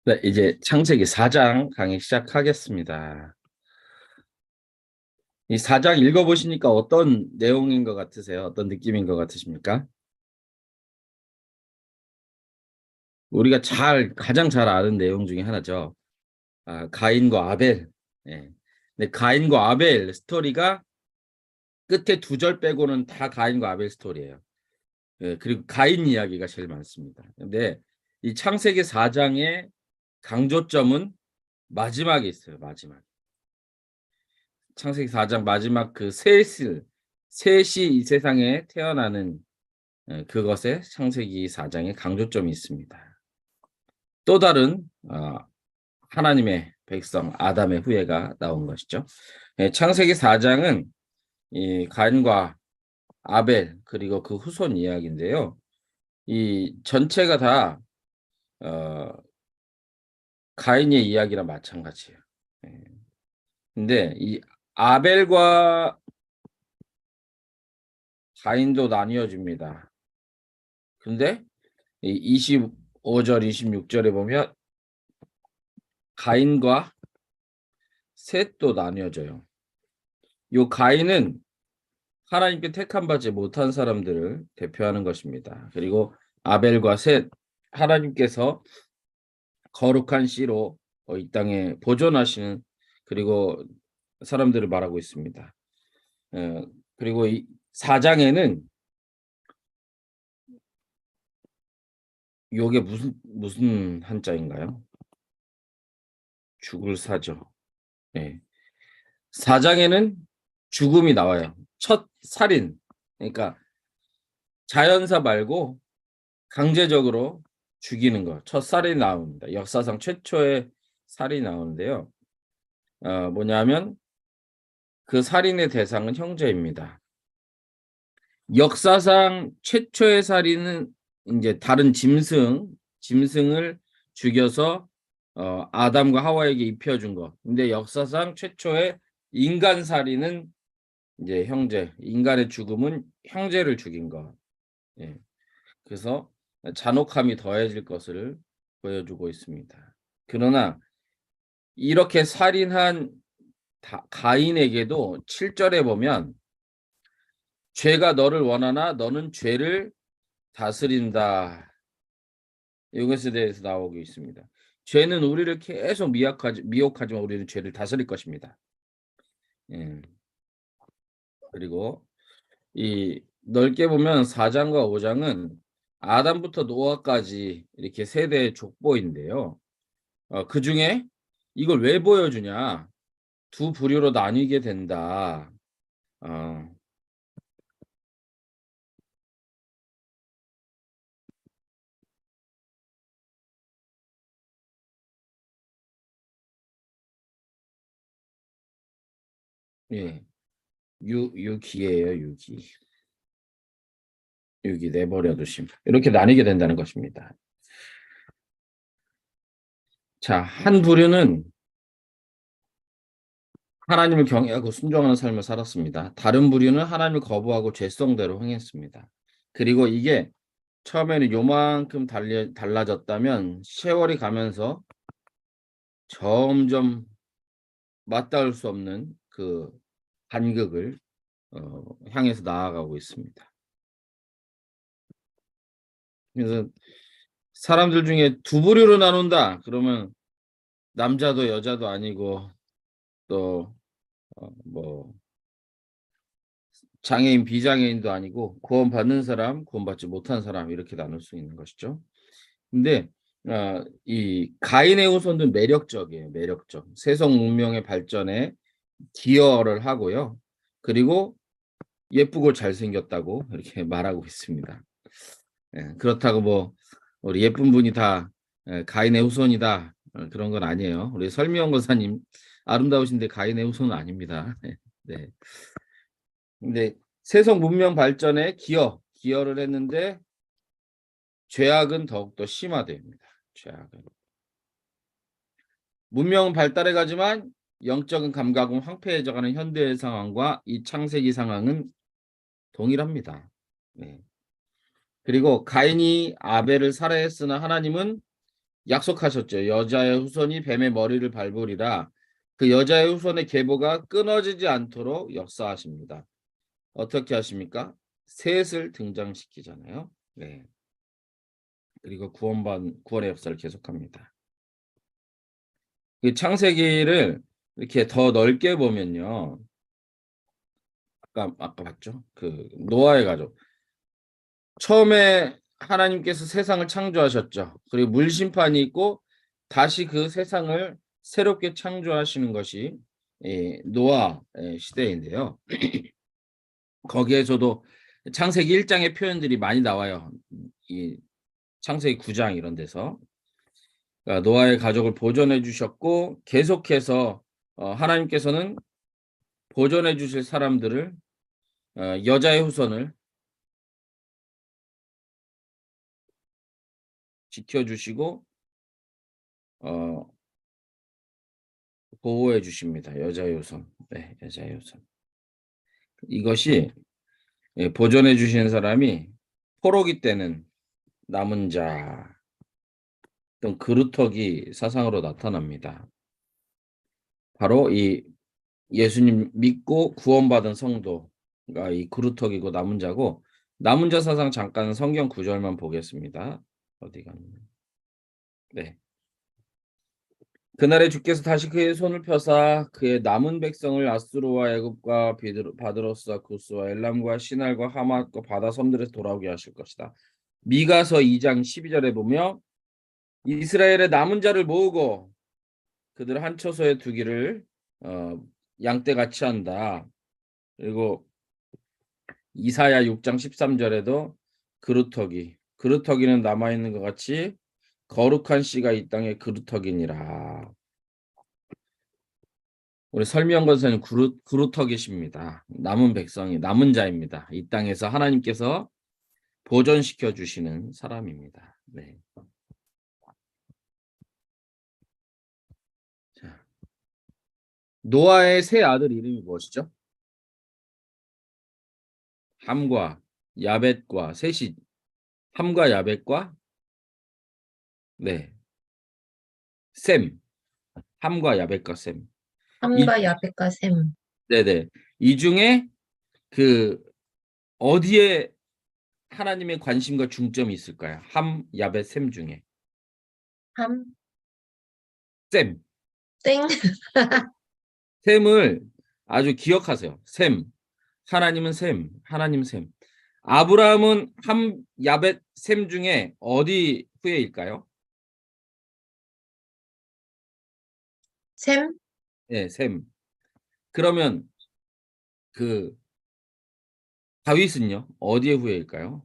네, 이제 창세기 4장 강의 시작하겠습니다. 이 4장 읽어보시니까 어떤 내용인 것 같으세요? 어떤 느낌인 것 같으십니까? 우리가 가장 잘 아는 내용 중에 하나죠. 가인과 아벨. 예. 근데 가인과 아벨 스토리가 끝에 두 절 빼고는 다 가인과 아벨 스토리예요. 예, 그리고 가인 이야기가 제일 많습니다. 근데 이 창세기 4장의 강조점은 마지막에 있어요. 마지막. 창세기 4장 마지막 그 셋이 이 세상에 태어나는 그것에 창세기 4장에 강조점이 있습니다. 또 다른 하나님의 백성 아담의 후예가 나온 것이죠. 창세기 4장은 이 가인과 아벨 그리고 그 후손 이야기인데요. 이 전체가 다 가인의 이야기랑 마찬가지예요. 예. 근데 이 아벨과 가인도 나뉘어집니다. 근데 이 25절, 26절에 보면 가인과 셋도 나뉘어져요. 요 가인은 하나님께 택함 받지 못한 사람들을 대표하는 것입니다. 그리고 아벨과 셋, 하나님께서 거룩한 씨로 이 땅에 보존하시는 그리고 사람들을 말하고 있습니다. 그리고 이 4장에는 요게 무슨 한자인가요? 죽을 사죠. 네. 4장에는 죽음이 나와요. 첫 살인. 그러니까 자연사 말고 강제적으로 죽이는 거. 첫 살인이 나옵니다. 역사상 최초의 살인이 나오는데요. 뭐냐면 그 살인의 대상은 형제입니다. 역사상 최초의 살인은 이제 다른 짐승을 죽여서 아담과 하와에게 입혀준 거. 근데 역사상 최초의 인간 살인은 이제 인간의 죽음은 형제를 죽인 거. 예. 그래서 잔혹함이 더해질 것을 보여주고 있습니다. 그러나 이렇게 살인한 가인에게도 7절에 보면 죄가 너를 원하나 너는 죄를 다스린다. 이것에 대해서 나오고 있습니다. 죄는 우리를 계속 미혹하지만 우리는 죄를 다스릴 것입니다. 예. 그리고 이 넓게 보면 4장과 5장은 아담부터 노아까지 이렇게 세대의 족보인데요. 그중에 이걸 왜 보여주냐? 두 부류로 나뉘게 된다. 어, 예, 유기예요, 유기. 유기 내버려 두심. 이렇게 나뉘게 된다는 것입니다. 자, 한 부류는 하나님을 경외하고 순종하는 삶을 살았습니다. 다른 부류는 하나님을 거부하고 죄성대로 행했습니다. 그리고 이게 처음에는 요만큼 달라졌다면 세월이 가면서 점점 맞닿을 수 없는 그 간극을 향해서 나아가고 있습니다. 그래서 사람들 중에 두 부류로 나눈다. 그러면 남자도 여자도 아니고 또 뭐 장애인 비장애인도 아니고 구원받는 사람, 구원받지 못한 사람 이렇게 나눌 수 있는 것이죠. 근데 이 가인의 후손은 매력적이에요. 매력적. 세속 문명의 발전에 기여를 하고요. 그리고 예쁘고 잘생겼다고 이렇게 말하고 있습니다. 예, 그렇다고 뭐 우리 예쁜 분이 다 가인의 후손이다 그런 건 아니에요. 우리 설미영 권사님 아름다우신데 가인의 후손은 아닙니다. 네. 근데 세속 문명 발전에 기여를 했는데 죄악은 더욱더 심화됩니다. 죄악은. 문명은 발달해 가지만 영적인 감각은 황폐해져가는 현대의 상황과 이 창세기 상황은 동일합니다. 네. 그리고 가인이 아벨을 살해했으나 하나님은 약속하셨죠. 여자의 후손이 뱀의 머리를 밟으리라. 그 여자의 후손의 계보가 끊어지지 않도록 역사하십니다. 어떻게 하십니까? 셋을 등장시키잖아요. 네. 그리고 구원의 역사를 계속합니다. 그 창세기를 이렇게 더 넓게 보면요. 아까 봤죠? 그 노아의 가족. 처음에 하나님께서 세상을 창조하셨죠. 그리고 물 심판이 있고 다시 그 세상을 새롭게 창조하시는 것이 노아 시대인데요. 거기에서도 창세기 1장의 표현들이 많이 나와요. 이 창세기 9장 이런 데서. 그러니까 노아의 가족을 보존해 주셨고 계속해서 하나님께서는 보존해 주실 사람들을 여자의 후손을 지켜주시고 보호해 주십니다. 여자의 후손. 네, 여자의 후손. 이것이 보존해 주시는 사람이 포로기 때는 남은 자 어떤 그루터기 사상으로 나타납니다. 바로 이 예수님 믿고 구원받은 성도가 이 그루터기고 남은 자고 남은 자 사상 잠깐 성경 구절만 보겠습니다. 어디 갔나? 네. 그날에 주께서 다시 그의 손을 펴사 그의 남은 백성을 아수르와 애굽과 바드로스와 구스와 엘람과 시날과 하맛과 바다 섬들에서 돌아오게 하실 것이다. 미가서 2장 12절에 보며 이스라엘의 남은 자를 모으고 그들 한 처소에 두기를 양떼같이 한다. 그리고 이사야 6장 13절에도 그루터기는 남아있는 것 같이 거룩한 씨가 이 땅에 그루터기니라. 우리 설미영 권사님 그루터기십니다. 남은 백성이 남은 자입니다. 이 땅에서 하나님께서 보존시켜 주시는 사람입니다. 네. 자, 노아의 세 아들 이름이 무엇이죠? 함과 야벳과 셋이 함과 야벳과 네. 셈. 함과 야벳과 셈. 함과 야벳과 셈. 네네. 이 중에 그 어디에 하나님의 관심과 중점이 있을까요? 함, 야벳, 셈 중에. 함, 셈. 땡. 셈을 아주 기억하세요. 셈. 하나님은 셈. 하나님 셈. 아브라함은 함, 야벳, 셈 중에 어디 후예일까요? 셈, 네, 셈. 그러면 그 다윗은요? 어디의 후예일까요?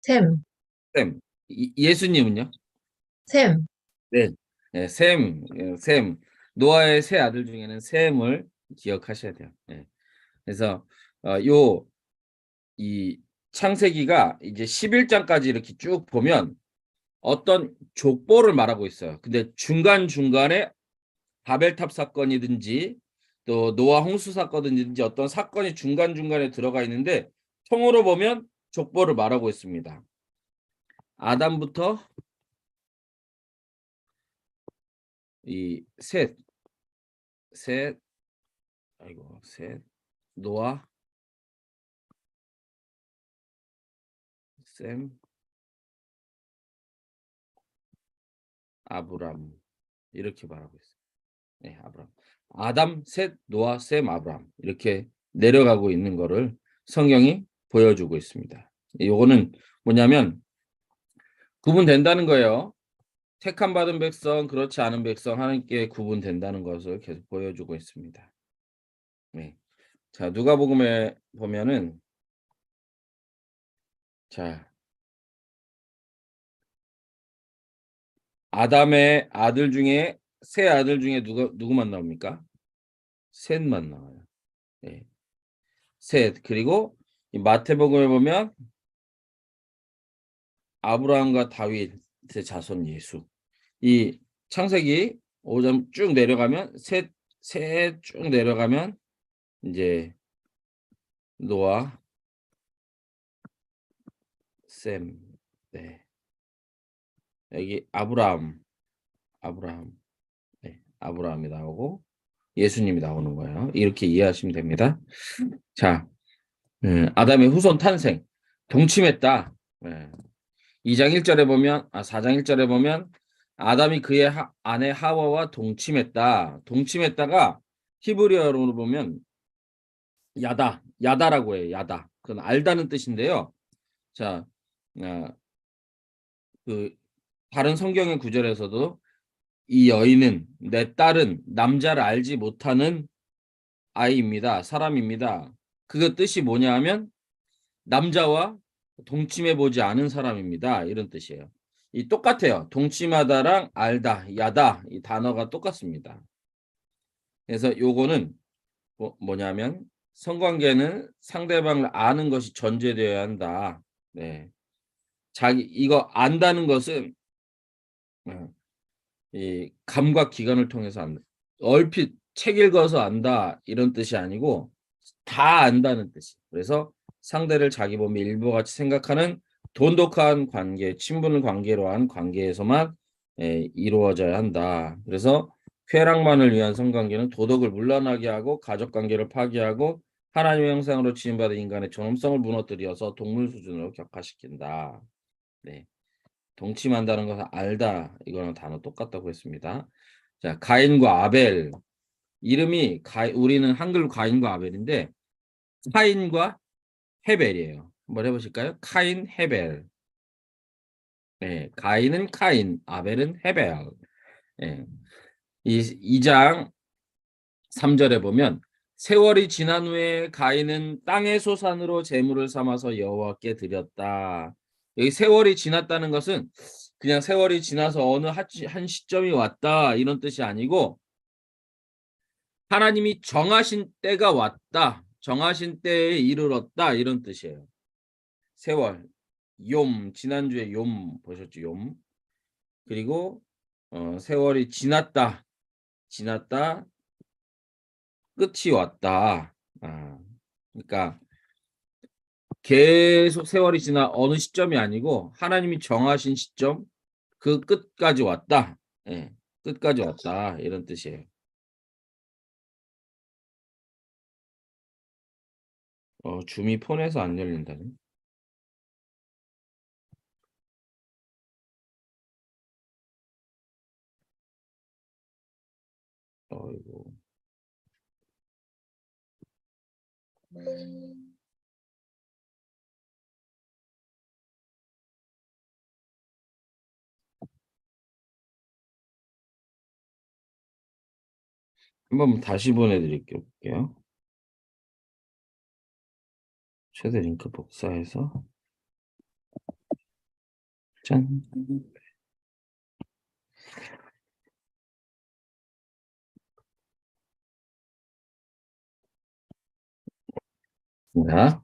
셈, 셈. 예수님은요? 셈. 네. 네, 셈. 노아의 세 아들 중에는 셈을 기억하셔야 돼요. 네. 그래서 이 창세기가 이제 11장까지 이렇게 쭉 보면 어떤 족보를 말하고 있어요. 근데 중간중간에 바벨탑 사건이든지 또 노아 홍수 사건이든지 어떤 사건이 중간중간에 들어가 있는데 통으로 보면 족보를 말하고 있습니다. 아담부터 이 셋, 노아, 셈, 아브람 이렇게 말하고 있어요. 네, 아브람. 아담, 셋, 노아, 셈, 아브람 이렇게 내려가고 있는 거를 성경이 보여주고 있습니다. 요거는 뭐냐면 구분된다는 거예요. 택함 받은 백성, 그렇지 않은 백성 하나님께 구분된다는 것을 계속 보여주고 있습니다. 네. 자, 누가복음에 보면은 자, 아담의 아들 중에 세 아들 중에 누구만 나옵니까? 셋만 나와요. 네. 셋. 그리고 이 마태복음에 보면 아브라함과 다윗의 자손 예수. 이 창세기 5장 쭉 내려가면 셋 쭉 내려가면 이제 노아, 셈. 네. 여기 아브라함, 네, 아브라함이 나오고 예수님이 나오는 거예요. 이렇게 이해하시면 됩니다. 자, 아담의 후손 탄생, 동침했다. 네. 2장 1절에 보면, 4장 1절에 보면 아담이 그의 아내 하와와 동침했다. 동침했다가 히브리어로 보면 야다라고 해요. 야다. 그건 알다는 뜻인데요. 자, 그 다른 성경의 구절에서도 이 여인은 내 딸은 남자를 알지 못하는 아이입니다. 사람입니다. 그 뜻이 뭐냐 하면 남자와 동침해 보지 않은 사람입니다. 이런 뜻이에요. 이 똑같아요. 동침하다랑 알다, 야다 이 단어가 똑같습니다. 그래서 요거는 뭐냐면 성관계는 상대방을 아는 것이 전제되어야 한다. 네. 이거 안다는 것은 이 감각 기관을 통해서 안다. 얼핏 책 읽어서 안다 이런 뜻이 아니고 다 안다는 뜻이. 그래서 상대를 자기 몸의 일부같이 생각하는 돈독한 관계, 친분 관계로 한 관계에서만 이루어져야 한다. 그래서 쾌락만을 위한 성관계는 도덕을 문란하게 하고 가족관계를 파괴하고 하나님의 형상으로 지음받은 인간의 존엄성을 무너뜨려서 동물 수준으로 격화시킨다. 네. 동침한다는 것을 알다. 이거는 단어 똑같다고 했습니다. 자, 가인과 아벨. 이름이 우리는 한글로 가인과 아벨인데 카인과 헤벨이에요. 한번 해보실까요? 카인, 헤벨. 네, 가인은 카인, 아벨은 헤벨. 네. 2장 3절에 보면 세월이 지난 후에 가인은 땅의 소산으로 제물을 삼아서 여호와께 드렸다. 여기 세월이 지났다는 것은 그냥 세월이 지나서 어느 한 시점이 왔다 이런 뜻이 아니고 하나님이 정하신 때가 왔다. 정하신 때에 이르렀다 이런 뜻이에요. 세월, 지난주에 보셨죠? 그리고 세월이 지났다. 끝이 왔다. 그러니까 계속 세월이 지나 어느 시점이 아니고 하나님이 정하신 시점 그 끝까지 왔다. 예, 끝까지 왔다 이런 뜻이에요. 줌이 폰에서 안 열린다네. 어이고. 한번 다시 보내드릴게요. 최대 링크 복사해서 짠. 자,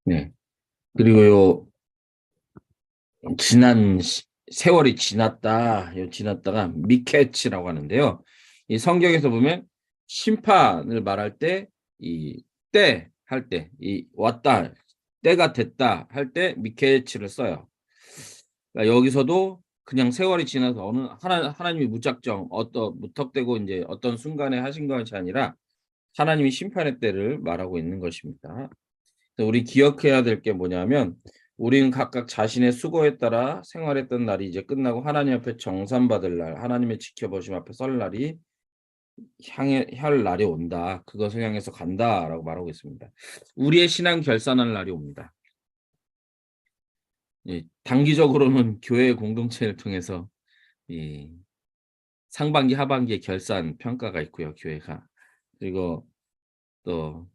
네. 그리고 세월이 지났다가 미케치라고 하는데요. 이 성경에서 보면 심판을 말할 때 이 때 할 때 이 왔다 때가 됐다 할 때 미케치를 써요. 그러니까 여기서도 그냥 세월이 지나서 하나님이 무작정 무턱대고 이제 어떤 순간에 하신 것이 아니라 하나님이 심판의 때를 말하고 있는 것입니다. 우리 기억해야 될 게 뭐냐면 우리는 각각 자신의 수고에 따라 생활했던 날이 이제 끝나고 하나님 앞에 정산받을 날, 하나님의 지켜보심 앞에 설 날이 할 날이 온다. 그것을 향해서 간다라고 말하고 있습니다. 우리의 신앙 결산할 날이 옵니다. 단기적으로는 교회 공동체를 통해서 상반기, 하반기에 결산 평가가 있고요. 교회가. 그리고 또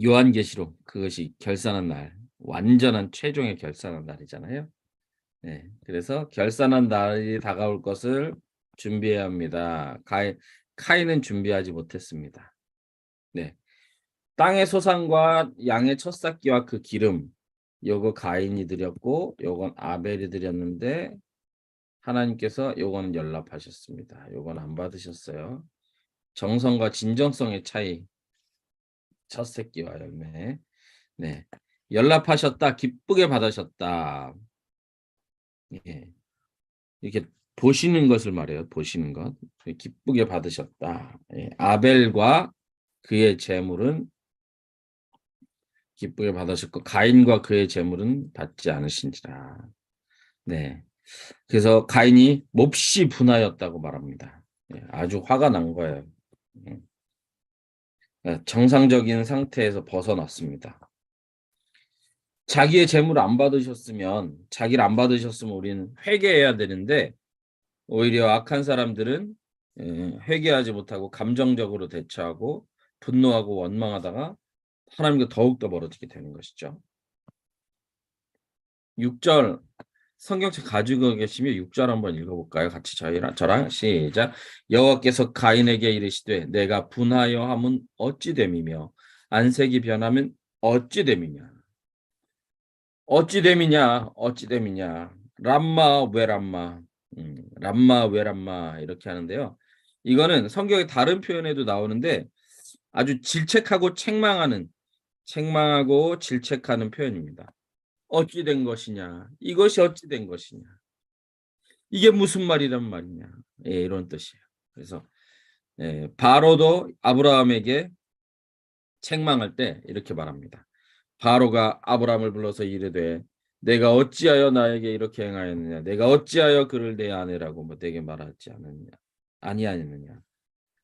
요한계시록 그것이 결산한 날, 완전한 최종의 결산한 날이잖아요. 네, 그래서 결산한 날이 다가올 것을 준비해야 합니다. 카인은 준비하지 못했습니다. 네, 땅의 소산과 양의 첫 삭기와 그 기름, 요거 가인이 드렸고, 요건 아벨이 드렸는데 하나님께서 요건 연락하셨습니다. 요건 안 받으셨어요. 정성과 진정성의 차이. 첫 새끼와 열매. 네. 연락하셨다. 기쁘게 받으셨다. 예. 이렇게 보시는 것을 말해요. 보시는 것. 기쁘게 받으셨다. 예, 아벨과 그의 재물은 기쁘게 받으셨고 가인과 그의 재물은 받지 않으신지라. 네. 그래서 가인이 몹시 분하였다고 말합니다. 예, 아주 화가 난 거예요. 정상적인 상태에서 벗어났습니다. 자기의 재물을 안 받으셨으면, 자기를 안 받으셨으면 우리는 회개해야 되는데 오히려 악한 사람들은 회개하지 못하고 감정적으로 대처하고 분노하고 원망하다가 하나님과 더욱더 멀어지게 되는 것이죠. 6절 성경책 가지고 계시면 6절 한번 읽어볼까요? 같이 저랑 시작. 여호와께서 가인에게 이르시되 내가 분하여 함은 어찌 됨이며 안색이 변하면 어찌 됨이냐. 어찌 됨이냐. 어찌 됨이냐. 람마 왜 람마. 람마 왜 람마 이렇게 하는데요. 이거는 성경의 다른 표현에도 나오는데 아주 질책하고 책망하고 질책하는 표현입니다. 어찌 된 것이냐. 이것이 어찌 된 것이냐. 이게 무슨 말이란 말이냐. 예, 이런 뜻이에요. 그래서 바로도 아브라함에게 책망할 때 이렇게 말합니다. 바로가 아브라함을 불러서 이르되 내가 어찌하여 나에게 이렇게 행하였느냐. 내가 어찌하여 그를 내 아내라고 뭐 내게 말하지 않느냐. 아니하였느냐.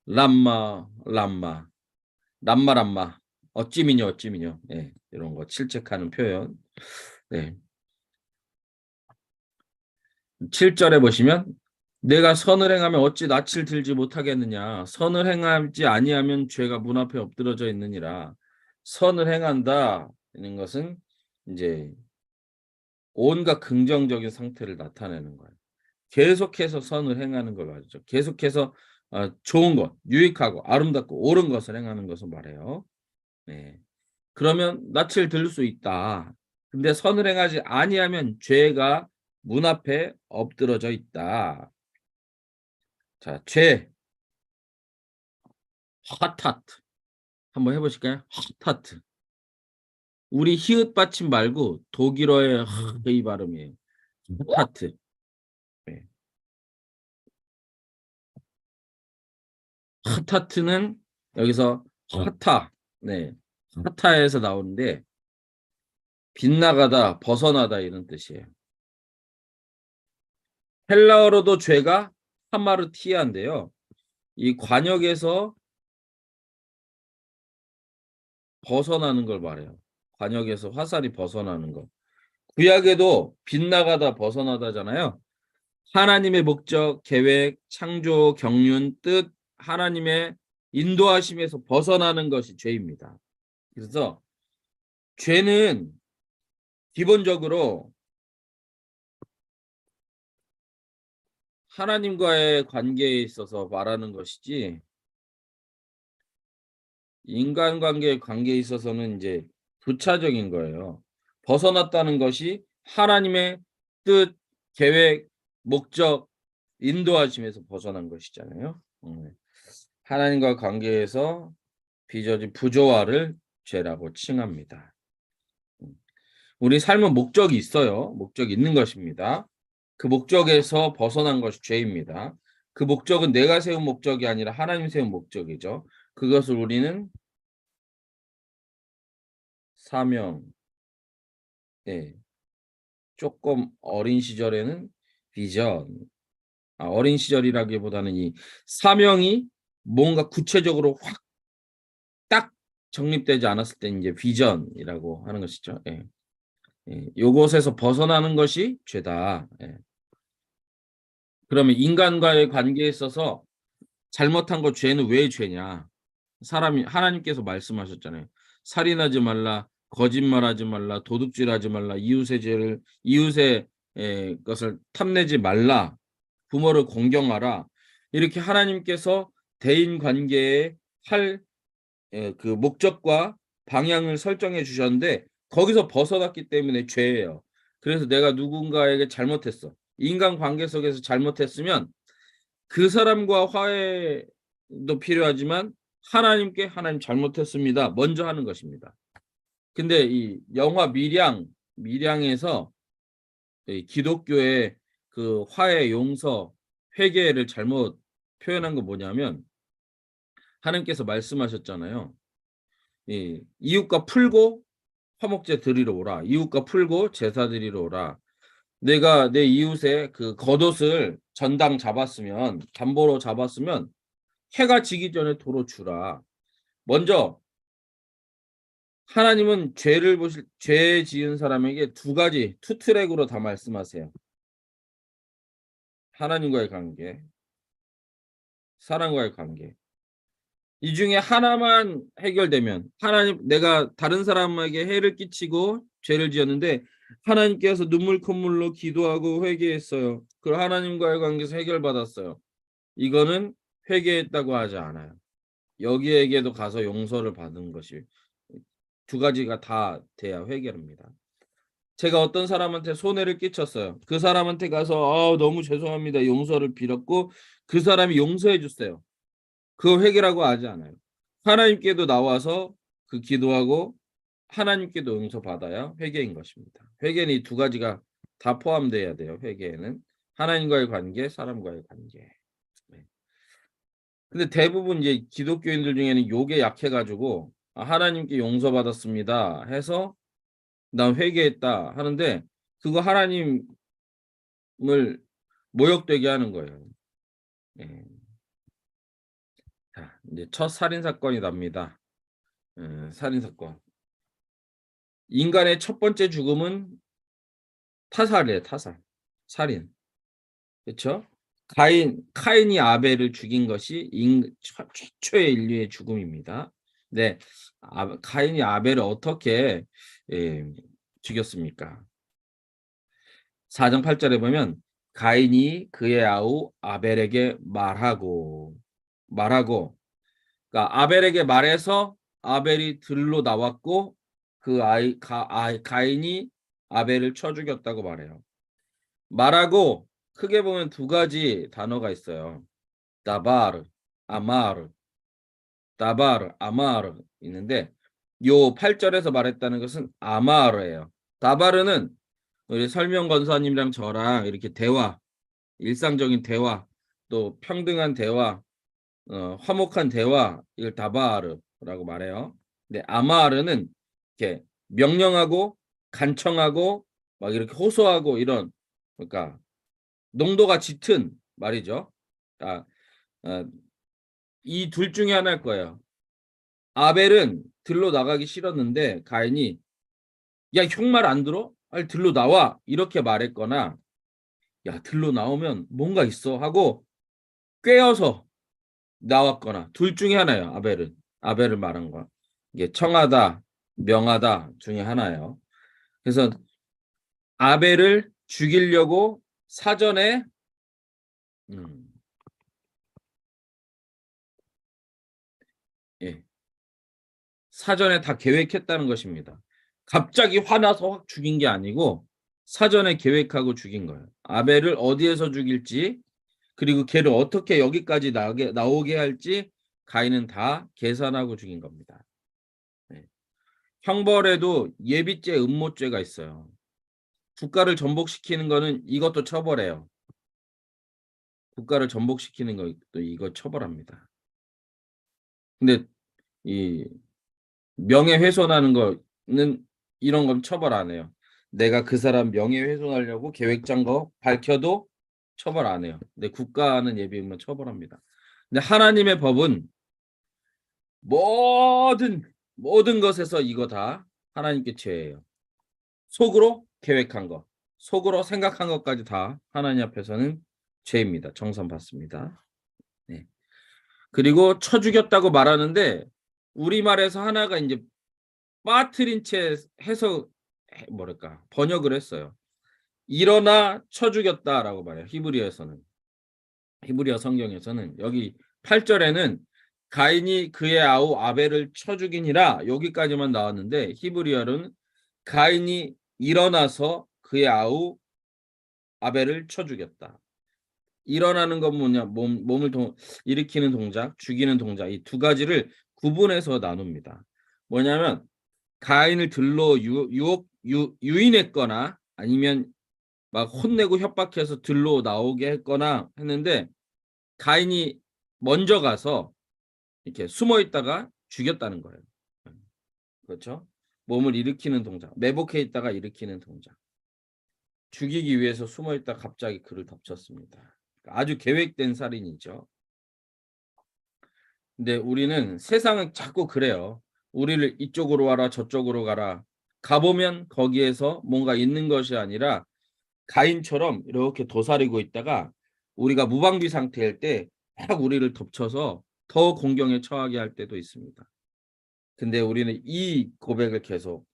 람마 람마 람마 람마 어찌미뇨 어찌미뇨. 예, 이런 거 질책하는 표현. 네. 7절에 보시면 내가 선을 행하면 어찌 낯을 들지 못하겠느냐. 선을 행하지 아니하면 죄가 문 앞에 엎드러져 있느니라. 선을 행한다 는 것은 이제 온갖 긍정적인 상태를 나타내는 거예요. 계속해서 선을 행하는 걸 말이죠. 계속해서 좋은 것, 유익하고 아름답고 옳은 것을 행하는 것을 말해요. 네. 그러면 낯을 들 수 있다. 근데 선을 행하지 아니하면 죄가 문 앞에 엎드러져 있다. 자, 죄, 핫하트. 한번 해보실까요? 핫하트. 우리 히읗 받침 말고 독일어의 이 발음이에요. 핫하트. 네. 핫하트는 여기서 핫타, 네, 핫타에서 나오는데 빗나가다, 벗어나다 이런 뜻이에요. 헬라어로도 죄가 하마르티아인데요. 이 관역에서 벗어나는 걸 말해요. 관역에서 화살이 벗어나는 것. 구약에도 빗나가다, 벗어나다잖아요. 하나님의 목적, 계획, 창조, 경륜, 뜻, 하나님의 인도하심에서 벗어나는 것이 죄입니다. 그래서 죄는 기본적으로 하나님과의 관계에 있어서 말하는 것이지 인간관계의 관계에 있어서는 이제 부차적인 거예요. 벗어났다는 것이 하나님의 뜻, 계획, 목적, 인도하심에서 벗어난 것이잖아요. 하나님과 관계에서 빚어진 부조화를 죄라고 칭합니다. 우리 삶은 목적이 있어요. 목적이 있는 것입니다. 그 목적에서 벗어난 것이 죄입니다. 그 목적은 내가 세운 목적이 아니라 하나님 세운 목적이죠. 그것을 우리는 사명, 예, 조금 어린 시절에는 비전, 어린 시절이라기보다는 이 사명이 뭔가 구체적으로 확 딱 정립되지 않았을 때 이제 비전이라고 하는 것이죠. 예. 예, 요것에서 벗어나는 것이 죄다. 예. 그러면 인간과의 관계에 있어서 잘못한 거 죄는 왜 죄냐? 사람이 하나님께서 말씀하셨잖아요. 살인하지 말라, 거짓말하지 말라, 도둑질하지 말라, 이웃의 것을 탐내지 말라, 부모를 공경하라. 이렇게 하나님께서 대인 관계에 할 그 목적과 방향을 설정해 주셨는데 거기서 벗어났기 때문에 죄예요. 그래서 내가 누군가에게 잘못했어. 인간 관계 속에서 잘못했으면 그 사람과 화해도 필요하지만 하나님께 하나님 잘못했습니다. 먼저 하는 것입니다. 근데 이 영화 밀양에서 이 기독교의 그 화해, 용서, 회개를 잘못 표현한 건 뭐냐면 하나님께서 말씀하셨잖아요. 이웃과 풀고 화목제 드리러 오라. 이웃과 풀고 제사 드리러 오라. 내가 내 이웃의 그 겉옷을 전당 잡았으면, 담보로 잡았으면 해가 지기 전에 도로 주라. 먼저 하나님은 죄 지은 사람에게 두 가지 투트랙으로 다 말씀하세요. 하나님과의 관계, 사람과의 관계. 이 중에 하나만 해결되면, 내가 다른 사람에게 해를 끼치고 죄를 지었는데 하나님께서 눈물 콧물로 기도하고 회개했어요. 그리고 하나님과의 관계에서 해결받았어요. 이거는 회개했다고 하지 않아요. 여기에게도 가서 용서를 받은 것이 두 가지가 다 돼야 회개합니다. 제가 어떤 사람한테 손해를 끼쳤어요. 그 사람한테 가서 너무 죄송합니다. 용서를 빌었고 그 사람이 용서해 줬어요. 그거 회개라고 하지 않아요. 하나님께도 나와서 그 기도하고 하나님께도 용서받아야 회개인 것입니다. 회개는 이 두 가지가 다 포함돼야 돼요. 회개에는 하나님과의 관계, 사람과의 관계. 네. 근데 대부분 이제 기독교인들 중에는 요게 약해가지고 하나님께 용서받았습니다 해서 난 회개했다 하는데 그거 하나님을 모욕되게 하는 거예요. 예. 자, 이제 첫 살인 사건이 납니다. 살인 사건. 인간의 첫 번째 죽음은 타살이에요. 타살, 살인. 그렇죠? 카인이 아벨을 죽인 것이 최초의 인류의 죽음입니다. 네, 카인이 아벨을 어떻게 죽였습니까? 4장 8절에 보면 가인이 그의 아우 아벨에게 말하고, 그러니까 아벨에게 말해서 아벨이 들로 나왔고 가인이 아벨을 쳐 죽였다고 말해요. 말하고 크게 보면 두 가지 단어가 있어요. 다바르, 아마르. 다바르, 아마르 있는데 요 8절에서 말했다는 것은 아마르예요. 다바르는 우리 설명 권사님이랑 저랑 이렇게 대화, 일상적인 대화, 또 평등한 대화, 화목한 대화, 이걸 다바르라고 말해요. 근데 아마르는 이렇게 명령하고 간청하고 막 이렇게 호소하고 이런, 그러니까 농도가 짙은 말이죠. 이 둘 중에 하나일 거예요. 아벨은 들로 나가기 싫었는데 가인이 야, 형 말 안 들어? 빨리 들로 나와 이렇게 말했거나 야, 들로 나오면 뭔가 있어 하고 꿰어서 나왔거나 둘 중에 하나예요. 아벨을 말한 거. 이게 청하다, 명하다 중에 하나예요. 그래서 아벨을 죽이려고 사전에 사전에 다 계획했다는 것입니다. 갑자기 화나서 확 죽인 게 아니고 사전에 계획하고 죽인 거예요. 아벨을 어디에서 죽일지 그리고 걔를 어떻게 여기까지 나오게 할지 가인은 다 계산하고 죽인 겁니다. 네. 형벌에도 예비죄, 음모죄가 있어요. 국가를 전복시키는 거는 이것도 처벌해요. 국가를 전복시키는 것도 이거 처벌합니다. 근데 이 명예훼손하는 거는 이런 건 처벌 안 해요. 내가 그 사람 명예훼손하려고 계획 짠 거 밝혀도 처벌 안 해요. 근데 국가는 예비하면 처벌합니다. 근데 하나님의 법은 모든 것에서 이거 다 하나님께 죄예요. 속으로 계획한 거, 속으로 생각한 것까지 다 하나님 앞에서는 죄입니다. 정산받습니다. 네. 그리고 쳐 죽였다고 말하는데 우리말에서 하나가 이제 빠뜨린 채 해서 번역을 했어요. 일어나 쳐 죽였다라고 말해요. 히브리어 성경에서는 여기 8절에는 가인이 그의 아우 아벨을 쳐 죽이니라 여기까지만 나왔는데 히브리어는 가인이 일어나서 그의 아우 아벨을 쳐 죽였다. 일어나는 건 뭐냐? 몸을 일으키는 동작, 죽이는 동작 이 두 가지를 구분해서 나눕니다. 뭐냐면 가인을 들로 유인했거나 아니면 막 혼내고 협박해서 들로 나오게 했거나 했는데 가인이 먼저 가서 이렇게 숨어 있다가 죽였다는 거예요. 그렇죠? 몸을 일으키는 동작, 매복해 있다가 일으키는 동작. 죽이기 위해서 숨어 있다 갑자기 그를 덮쳤습니다. 아주 계획된 살인이죠. 근데 우리는 세상은 자꾸 그래요. 우리를 이쪽으로 와라 저쪽으로 가라. 가보면 거기에서 뭔가 있는 것이 아니라 가인처럼 이렇게 도사리고 있다가 우리가 무방비 상태일 때 막 우리를 덮쳐서 더 공경에 처하게 할 때도 있습니다. 근데 우리는 이 고백을 계속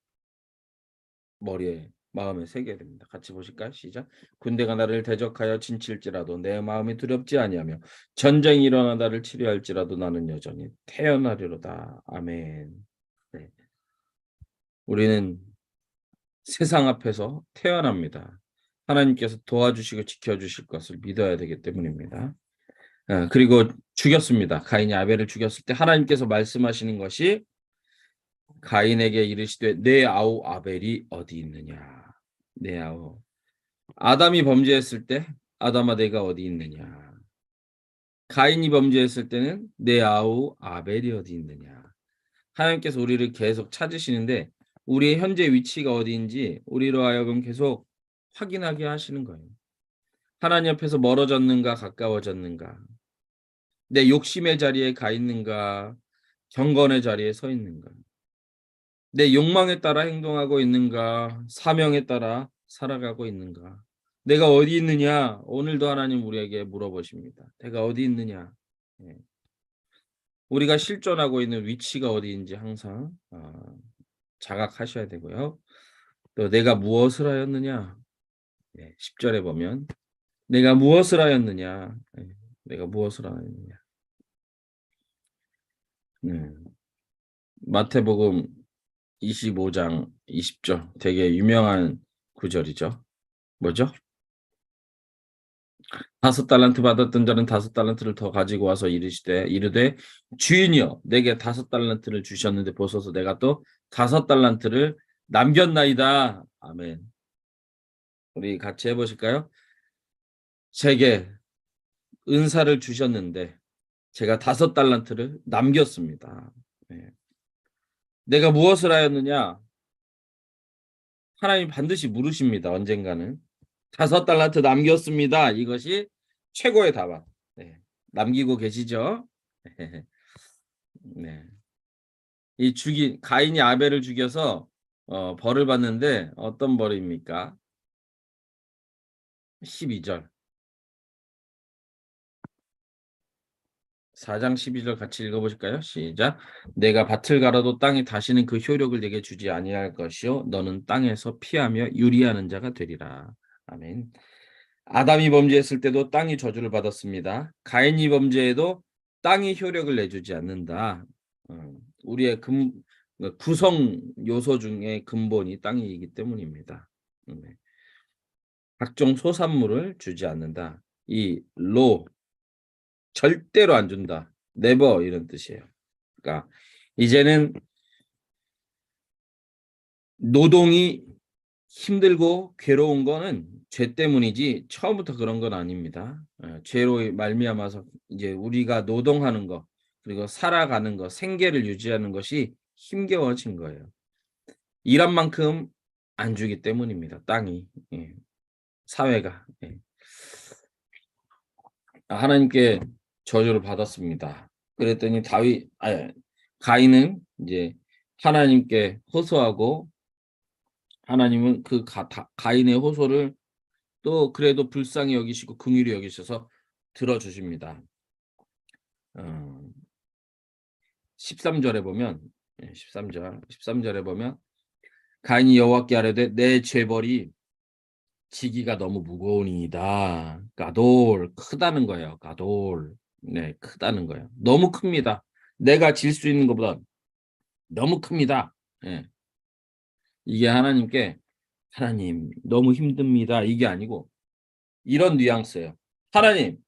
머리에 마음에 새겨야 됩니다. 같이 보실까요? 시작. 군대가 나를 대적하여 진칠지라도 내 마음이 두렵지 아니하며 전쟁이 일어나 나를 치료할지라도 나는 여전히 태어나리로다. 아멘. 네. 우리는 세상 앞에서 태어납니다. 하나님께서 도와주시고 지켜주실 것을 믿어야 되기 때문입니다. 그리고 죽였습니다. 가인이 아벨을 죽였을 때 하나님께서 말씀하시는 것이 가인에게 이르시되 내 아우 아벨이 어디 있느냐. 내 아우. 아담이 범죄했을 때 아담아 내가 어디 있느냐. 가인이 범죄했을 때는 내 아우 아벨이 어디 있느냐. 하나님께서 우리를 계속 찾으시는데 우리의 현재 위치가 어디인지 우리로 하여금 계속 확인하게 하시는 거예요. 하나님 앞에서 멀어졌는가 가까워졌는가. 내 욕심의 자리에 가 있는가 경건의 자리에 서 있는가. 내 욕망에 따라 행동하고 있는가 사명에 따라 살아가고 있는가. 내가 어디 있느냐. 오늘도 하나님 우리에게 물어보십니다. 내가 어디 있느냐. 우리가 실존하고 있는 위치가 어디인지 항상 자각하셔야 되고요. 또 내가 무엇을 하였느냐. 10절에 보면 내가 무엇을 하였느냐. 내가 무엇을 하였느냐. 마태복음 25장 20절 되게 유명한 구절이죠. 뭐죠? 5달란트 받았던 자는 5달란트를 더 가지고 와서 이르되 주인이여 내게 5달란트를 주셨는데 보소서 내가 또 5달란트를 남겼나이다. 아멘. 우리 같이 해보실까요? 제게 은사를 주셨는데 제가 5달란트를 남겼습니다. 내가 무엇을 하였느냐? 하나님 반드시 물으십니다. 언젠가는. 5달란트 남겼습니다. 이것이 최고의 답안. 남기고 계시죠? 네. 이 가인이 아벨을 죽여서 벌을 받는데 어떤 벌입니까? 12절. 4장 12절 같이 읽어보실까요? 시작. 내가 밭을 갈아도 땅이 다시는 그 효력을 내게 주지 아니할 것이요 너는 땅에서 피하며 유리하는 자가 되리라. 아멘. 아담이 범죄했을 때도 땅이 저주를 받았습니다. 가인이 범죄해도 땅이 효력을 내주지 않는다. 우리의 구성 요소 중에 근본이 땅이기 때문입니다. 각종 소산물을 주지 않는다. 이 절대로 안 준다. never 이런 뜻이에요. 그러니까 이제는 노동이 힘들고 괴로운 거는 죄 때문이지 처음부터 그런 건 아닙니다. 죄로 말미암아서 이제 우리가 노동하는 거 그리고 살아가는 거 생계를 유지하는 것이 힘겨워진 거예요. 일한 만큼 안 주기 때문입니다. 땅이 사회가 하나님께 저주를 받았습니다. 그랬더니 가인은 이제 하나님께 호소하고 하나님은 그 가인의 호소를 또 그래도 불쌍히 여기시고 긍휼히 여기셔서 들어주십니다. 13절에 보면 13절에 보면 가인이 여호와께 아뢰되 내 죄벌이 지기가 너무 무거우니이다. 가돌 크다는 거예요. 가돌 크다는 거예요. 너무 큽니다. 내가 질 수 있는 것보다 너무 큽니다. 이게 하나님께 하나님 너무 힘듭니다. 이게 아니고 이런 뉘앙스예요. 하나님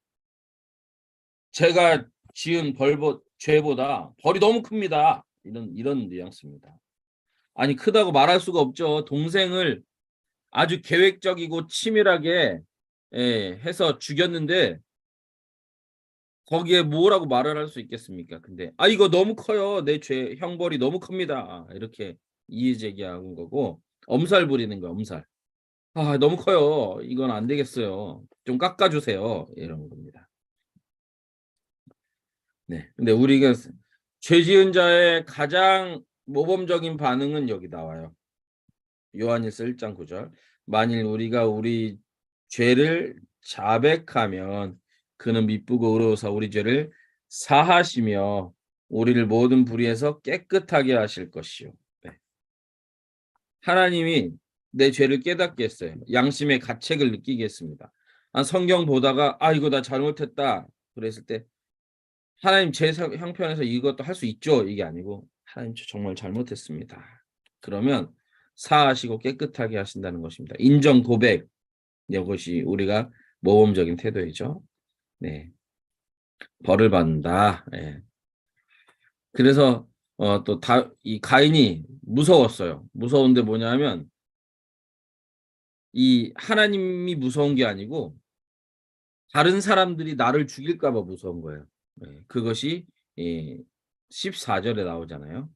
제가 지은 죄보다 벌이 너무 큽니다. 이런 뉘앙스입니다. 아니 크다고 말할 수가 없죠. 동생을 아주 계획적이고 치밀하게 해서 죽였는데 거기에 뭐라고 말을 할 수 있겠습니까? 근데 이거 너무 커요. 내 죄 형벌이 너무 큽니다. 이렇게 이의 제기한 거고 엄살 부리는 거야, 엄살. 너무 커요. 이건 안 되겠어요. 좀 깎아 주세요. 이런 겁니다. 네. 근데 우리가 죄 지은 자의 가장 모범적인 반응은 여기 나와요. 요한일서 1장 9절. 만일 우리가 우리 죄를 자백하면 그는 미쁘고 의로우사 우리 죄를 사하시며 우리를 모든 불의에서 깨끗하게 하실 것이요. 네. 하나님이 내 죄를 깨닫게 했어요. 양심의 가책을 느끼게 했습니다. 성경 보다가 이거 나 잘못했다 그랬을 때 하나님 제 형편에서 이것도 할 수 있죠. 이게 아니고 하나님 저 정말 잘못했습니다. 그러면 사하시고 깨끗하게 하신다는 것입니다. 인정 고백 이것이 우리가 모범적인 태도이죠. 네, 벌을 받는다. 네. 그래서 또 이 가인이 무서웠어요. 무서운데 뭐냐면 이 하나님이 무서운 게 아니고 다른 사람들이 나를 죽일까 봐 무서운 거예요. 네, 그것이 14절에 나오잖아요.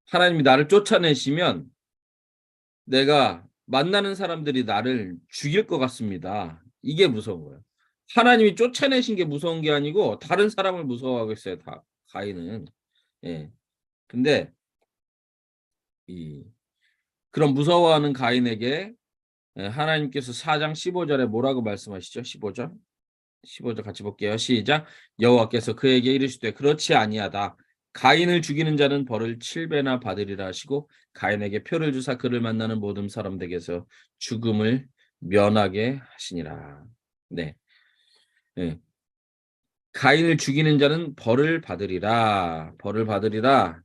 하나님이 나를 쫓아내시면 내가 만나는 사람들이 나를 죽일 것 같습니다. 이게 무서운 거예요. 하나님이 쫓아내신 게 무서운 게 아니고 다른 사람을 무서워하고 있어요. 다 가인은. 예. 근데 그런 무서워하는 가인에게 하나님께서 4장 15절에 뭐라고 말씀하시죠? 15절. 15절 같이 볼게요. 시작. 여호와께서 그에게 이르시되 그렇지 아니하다. 가인을 죽이는 자는 벌을 7배나 받으리라 하시고 가인에게 표를 주사 그를 만나는 모든 사람들에게서 죽음을 면하게 하시니라. 네. 네. 가인을 죽이는 자는 벌을 받으리라. 벌을 받으리라.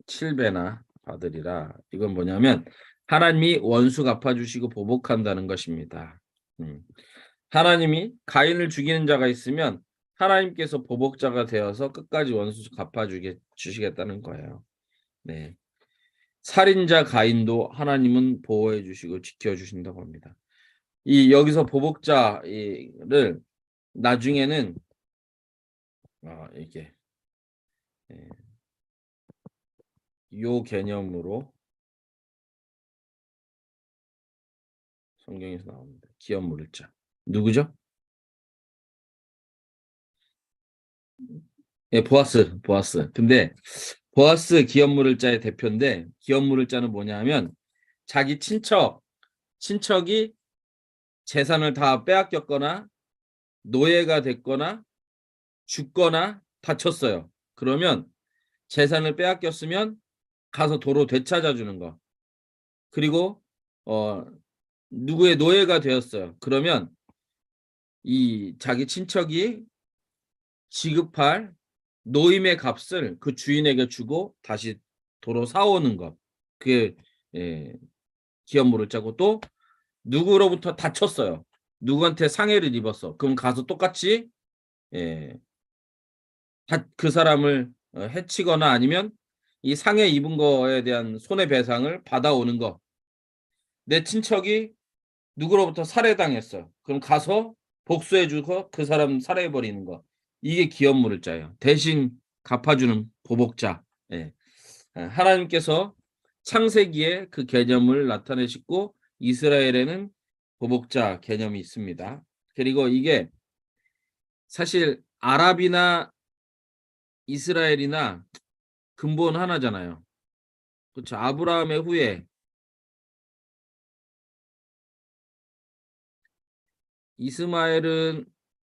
7배나 받으리라. 이건 뭐냐면 하나님이 원수 갚아주시고 보복한다는 것입니다. 하나님이 가인을 죽이는 자가 있으면 하나님께서 보복자가 되어서 끝까지 원수 주시겠다는 거예요. 네. 살인자 가인도 하나님은 보호해 주시고 지켜 주신다고 합니다. 여기서 보복자를 나중에는 이게 요 개념으로 성경에서 나옵니다. 기업 물자. 누구죠? 보아스. 근데 보아스 기업 물자의 대표인데 기업 물자는 뭐냐면 자기 친척이 재산을 다 빼앗겼거나 노예가 됐거나 죽거나 다쳤어요. 그러면 재산을 빼앗겼으면 가서 도로 되찾아 주는 거. 그리고 누구의 노예가 되었어요. 그러면 이 자기 친척이 지급할 노임의 값을 그 주인에게 주고 다시 도로 사오는 것. 그게 기업물을 짜고 또 누구로부터 다쳤어요. 누구한테 상해를 입었어. 그럼 가서 똑같이 그 사람을 해치거나 아니면 이 상해 입은 거에 대한 손해배상을 받아오는 거. 내 친척이 누구로부터 살해당했어. 그럼 가서 복수해주고 그 사람 살해해버리는 거. 이게 기업물자예요. 대신 갚아주는 보복자. 하나님께서 창세기에 그 개념을 나타내시고 이스라엘에는 보복자 개념이 있습니다. 그리고 이게 사실 아랍이나 이스라엘이나 근본 하나잖아요. 그렇죠. 아브라함의 후에 이스마엘은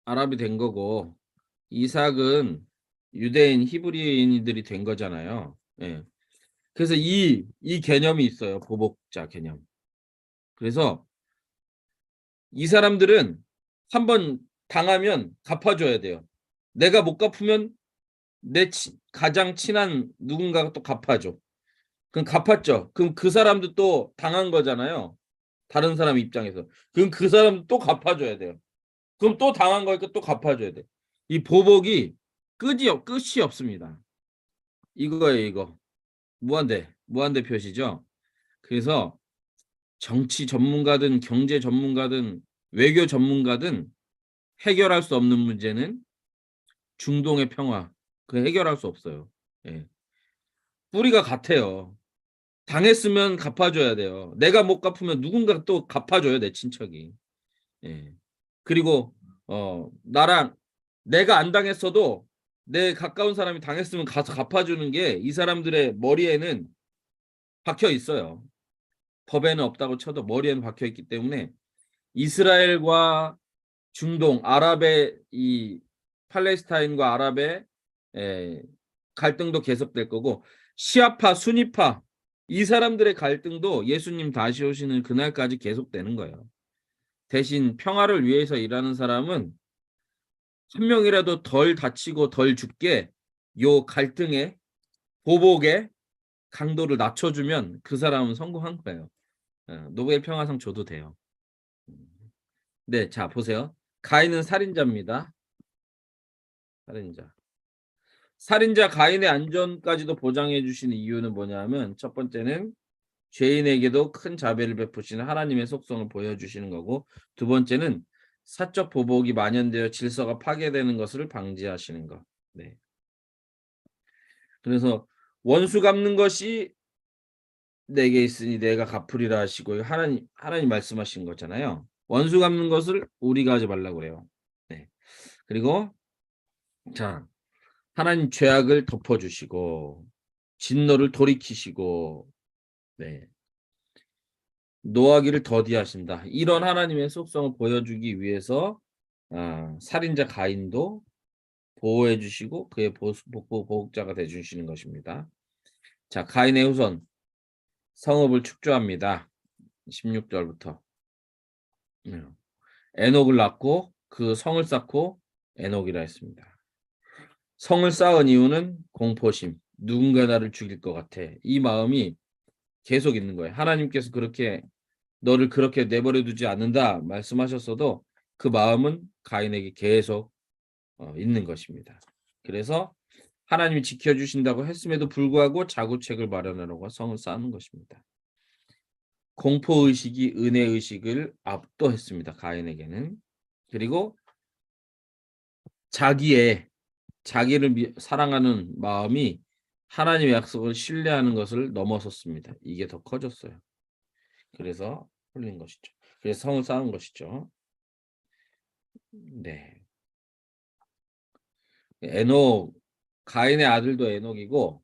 아랍이 된 거고 이삭은 유대인 히브리인들이 된 거잖아요. 그래서 이 개념이 있어요. 보복자 개념. 그래서 이 사람들은 한번 당하면 갚아줘야 돼요. 내가 못 갚으면 내 가장 친한 누군가가 또 갚아줘. 그럼 갚았죠. 그럼 그 사람도 또 당한 거잖아요. 다른 사람 입장에서. 그럼 그 사람도 또 갚아줘야 돼요. 그럼 또 당한 거니까 또 갚아줘야 돼. 이 보복이 끝이 없습니다. 이거예요, 이거. 무한대 표시죠. 그래서 정치 전문가든 경제 전문가든 외교 전문가든 해결할 수 없는 문제는 중동의 평화. 그 해결할 수 없어요. 예. 뿌리가 같아요. 당했으면 갚아줘야 돼요. 내가 못 갚으면 누군가 또 갚아줘요, 내 친척이. 예. 그리고 나랑 내가 안 당했어도 내 가까운 사람이 당했으면 가서 갚아주는 게 이 사람들의 머리에는 박혀 있어요. 법에는 없다고 쳐도 머리에는 박혀 있기 때문에 이스라엘과 중동, 아랍의 이 팔레스타인과 아랍의 에, 갈등도 계속될 거고 시아파, 수니파 이 사람들의 갈등도 예수님 다시 오시는 그날까지 계속되는 거예요. 대신 평화를 위해서 일하는 사람은 한 명이라도 덜 다치고 덜 죽게 요 갈등의 보복의 강도를 낮춰주면 그 사람은 성공한 거예요. 노벨 평화상 줘도 돼요. 네, 자 보세요. 가인은 살인자입니다. 살인자. 살인자 가인의 안전까지도 보장해 주시는 이유는 뭐냐면 첫 번째는 죄인에게도 큰 자비를 베푸시는 하나님의 속성을 보여주시는 거고 두 번째는 사적 보복이 만연되어 질서가 파괴되는 것을 방지하시는 것. 네. 그래서 원수 갚는 것이 내게 있으니 내가 갚으리라 하시고 하나님 말씀하신 거잖아요. 원수 갚는 것을 우리가 하지 말라고 그래요. 네. 그리고 자 하나님 죄악을 덮어주시고 진노를 돌이키시고 네. 노하기를 더디하신다. 이런 하나님의 속성을 보여주기 위해서 살인자 가인도 보호해 주시고 그의 보호자가 돼 주시는 것입니다. 자, 가인의 후손 성읍을 축조합니다. 16절부터 에녹을 낳고 그 성을 쌓고 에녹이라 했습니다. 성을 쌓은 이유는 공포심. 누군가 나를 죽일 것 같아. 이 마음이 계속 있는 거예요. 하나님께서 너를 그렇게 내버려 두지 않는다 말씀하셨어도 그 마음은 가인에게 계속 있는 것입니다. 그래서 하나님이 지켜주신다고 했음에도 불구하고 자구책을 마련하려고 성을 쌓는 것입니다. 공포의식이 은혜의식을 압도했습니다. 가인에게는. 그리고 자기를 사랑하는 마음이 하나님의 약속을 신뢰하는 것을 넘어섰습니다. 이게 더 커졌어요. 그래서 흘린 것이죠. 그래서 성을 쌓은 것이죠. 네. 가인의 아들도 에녹이고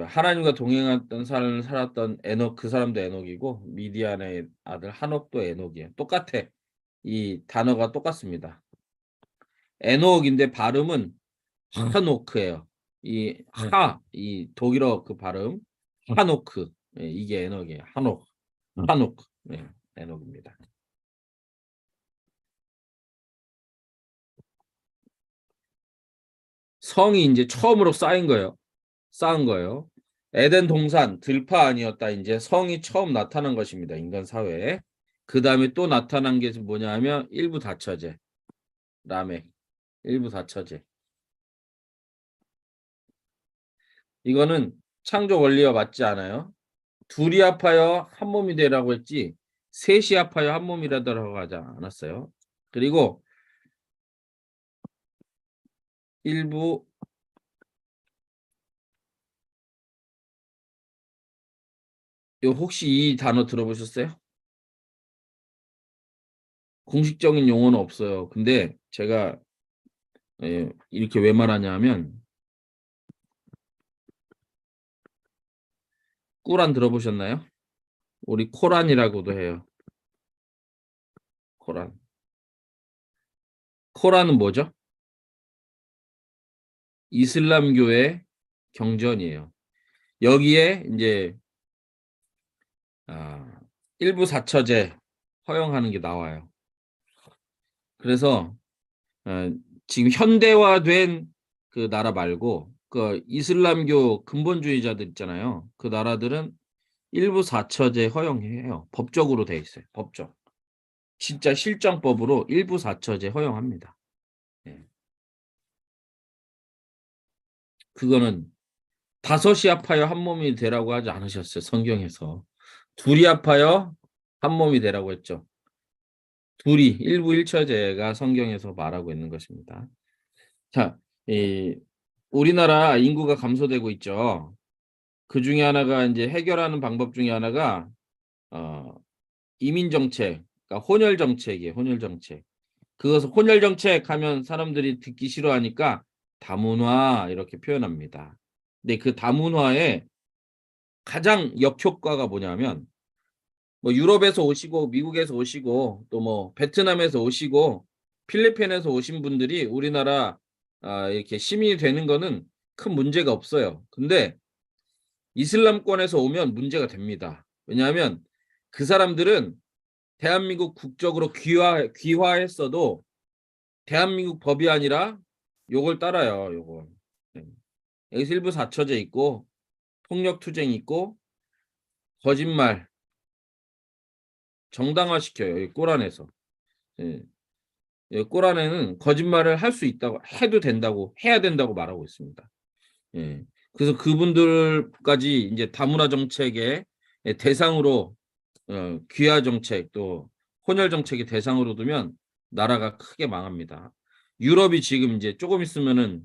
하나님과 동행했던 삶을 살았던 에녹 그 사람도 에녹이고 미디안의 아들 하녹도 에녹이에요. 똑같아. 이 단어가 똑같습니다. 에녹인데 발음은 하노크예요. 이 독일어 그 발음 하노크. 예, 이게 에녹이에요. 하노크. 네, 에녹입니다. 성이 이제 처음으로 쌓은 거예요. 에덴 동산 들파 아니었다. 이제 성이 처음 나타난 것입니다. 인간 사회에. 그 다음에 또 나타난 게 뭐냐면 일부 다처제. 라멕. 일부 다처제. 이거는 창조 원리와 맞지 않아요. 둘이 합하여 한 몸이 되라고 했지 셋이 합하여 한 몸이라고 하지 않았어요. 그리고 일부 혹시 이 단어 들어보셨어요? 공식적인 용어는 없어요. 근데 제가 이렇게 왜 말하냐면 꾸란 들어보셨나요? 우리 코란이라고도 해요. 코란. 코란은 뭐죠? 이슬람교의 경전이에요. 여기에 이제 일부 사처제 허용하는 게 나와요. 그래서 지금 현대화된 그 나라 말고 그 이슬람교 근본주의자들 있잖아요. 그 나라들은 일부 사처제 허용해요. 법적으로 돼 있어요. 법적. 진짜 실정법으로 일부 사처제 허용합니다. 예. 그거는 다섯이 아파요 한 몸이 되라고 하지 않으셨어요. 성경에서. 둘이 아파요 한 몸이 되라고 했죠. 둘이 일부일처제가 성경에서 말하고 있는 것입니다. 자, 이 우리나라 인구가 감소되고 있죠. 그 중에 하나가 이제 해결하는 방법 중에 하나가 어, 이민 정책, 그러니까 혼혈 정책이에요. 혼혈 정책. 그것을 혼혈 정책 하면 사람들이 듣기 싫어하니까 다문화 이렇게 표현합니다. 근데 그 다문화의 가장 역효과가 뭐냐면 뭐 유럽에서 오시고 미국에서 오시고 또 뭐 베트남에서 오시고 필리핀에서 오신 분들이 우리나라 이렇게 시민이 되는 거는 큰 문제가 없어요. 근데 이슬람권에서 오면 문제가 됩니다. 왜냐하면 그 사람들은 대한민국 국적으로 귀화했어도 대한민국 법이 아니라 요걸 따라요. 요걸. 네. 여기서 일부 사처제 있고 폭력 투쟁 있고 거짓말 정당화시켜요. 이 꼬란에서. 예. 예, 꼬란에는 거짓말을 할 수 있다고 해도 된다고 해야 된다고 말하고 있습니다. 예. 그래서 그분들까지 이제 다문화 정책의 대상으로 귀화 정책 또 혼혈 정책의 대상으로 두면 나라가 크게 망합니다. 유럽이 지금 이제 조금 있으면은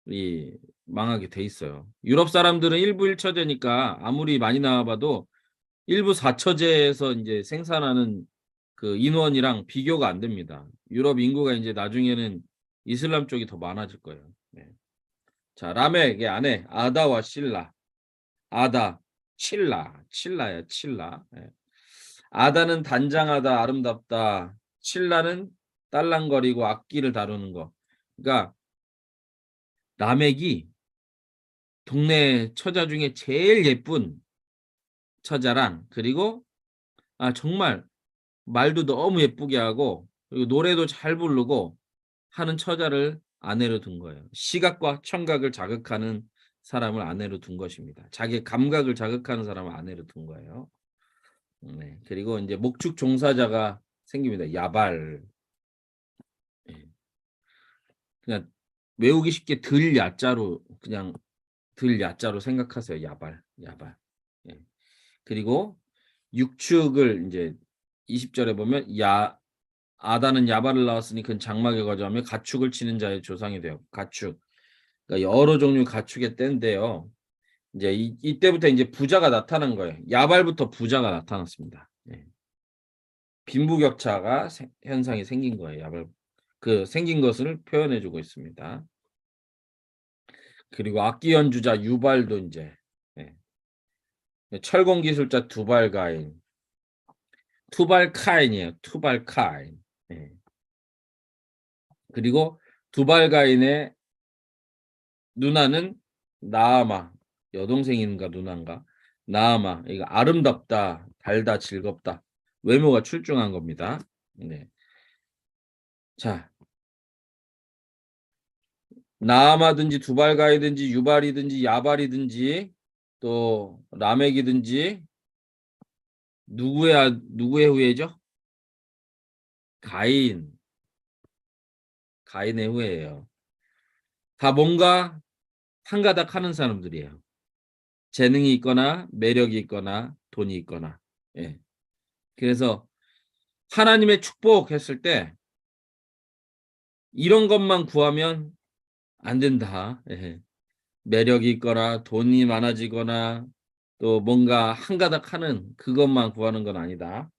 이 망하게 돼 있어요. 유럽 사람들은 일부 일처제니까 아무리 많이 나와봐도 일부 사처제에서 이제 생산하는 그 인원이랑 비교가 안 됩니다. 유럽 인구가 이제 나중에는 이슬람 쪽이 더 많아질 거예요. 네. 자, 라멕의 아내 아다와 실라. 아다, 칠라야, 칠라. 예. 아다는 단장하다, 아름답다. 칠라는 딸랑거리고 악기를 다루는 거. 그러니까 라멕이 동네 처자 중에 제일 예쁜 처자랑 그리고 정말 말도 너무 예쁘게 하고 그리고 노래도 잘 부르고 하는 처자를 아내로 둔 거예요. 시각과 청각을 자극하는 사람을 아내로 둔 것입니다. 자기 감각을 자극하는 사람을 아내로 둔 거예요. 네. 그리고 이제 목축 종사자가 생깁니다. 야발. 예. 그냥 외우기 쉽게 들 야자로 그냥 들 야자로 생각하세요. 야발. 야발. 예. 그리고 육축을 이제 20절에 보면 아다는 야발을 낳았으니 그는 장막에 거주하며 가축을 치는 자의 조상이 되었고 가축. 그러니까 여러 종류 가축의 때인데요. 이제 이때부터 이제 부자가 나타난 거예요. 야발부터 부자가 나타났습니다. 예. 빈부격차가 현상이 생긴 거예요. 야발 그 생긴 것을 표현해 주고 있습니다. 그리고 악기 연주자 유발도 이제 예. 철공 기술자 두발가인 투발카인이에요. 투발카인. 예. 그리고 두발가인의 누나는 나아마 여동생인가 누나인가 나아마 이거 아름답다 달다 즐겁다 외모가 출중한 겁니다. 네. 자 나아마든지 두발가이든지 유발이든지 야발이든지 또 라멕이든지 누구의 후예죠? 가인의 후예예요. 다 뭔가 한 가닥 하는 사람들이에요. 재능이 있거나 매력이 있거나 돈이 있거나. 예. 그래서 하나님의 축복했을 때 이런 것만 구하면 안 된다. 예. 매력이 있거나 돈이 많아지거나 또 뭔가 한 가닥 하는 그것만 구하는 건 아니다.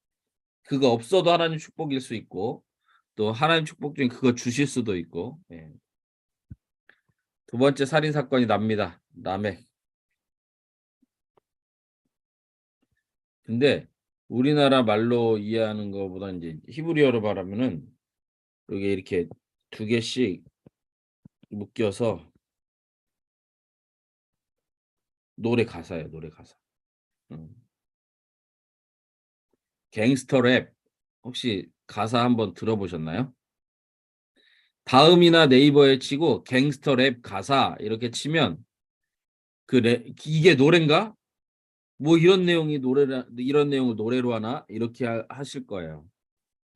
그거 없어도 하나님 축복일 수 있고 또 하나님 축복 중에 그거 주실 수도 있고. 예. 두 번째 살인 사건이 납니다. 라멕. 근데 우리나라 말로 이해하는 것보다 이제 히브리어로 말하면은 이게 이렇게 두 개씩 묶여서 노래 가사예요. 노래 가사. 갱스터 랩 혹시 가사 한번 들어보셨나요? 다음이나 네이버에 치고 갱스터 랩 가사 이렇게 치면 이게 노래인가? 뭐 이런 내용이 노래라 이런 내용을 노래로 하나? 이렇게 하실 거예요.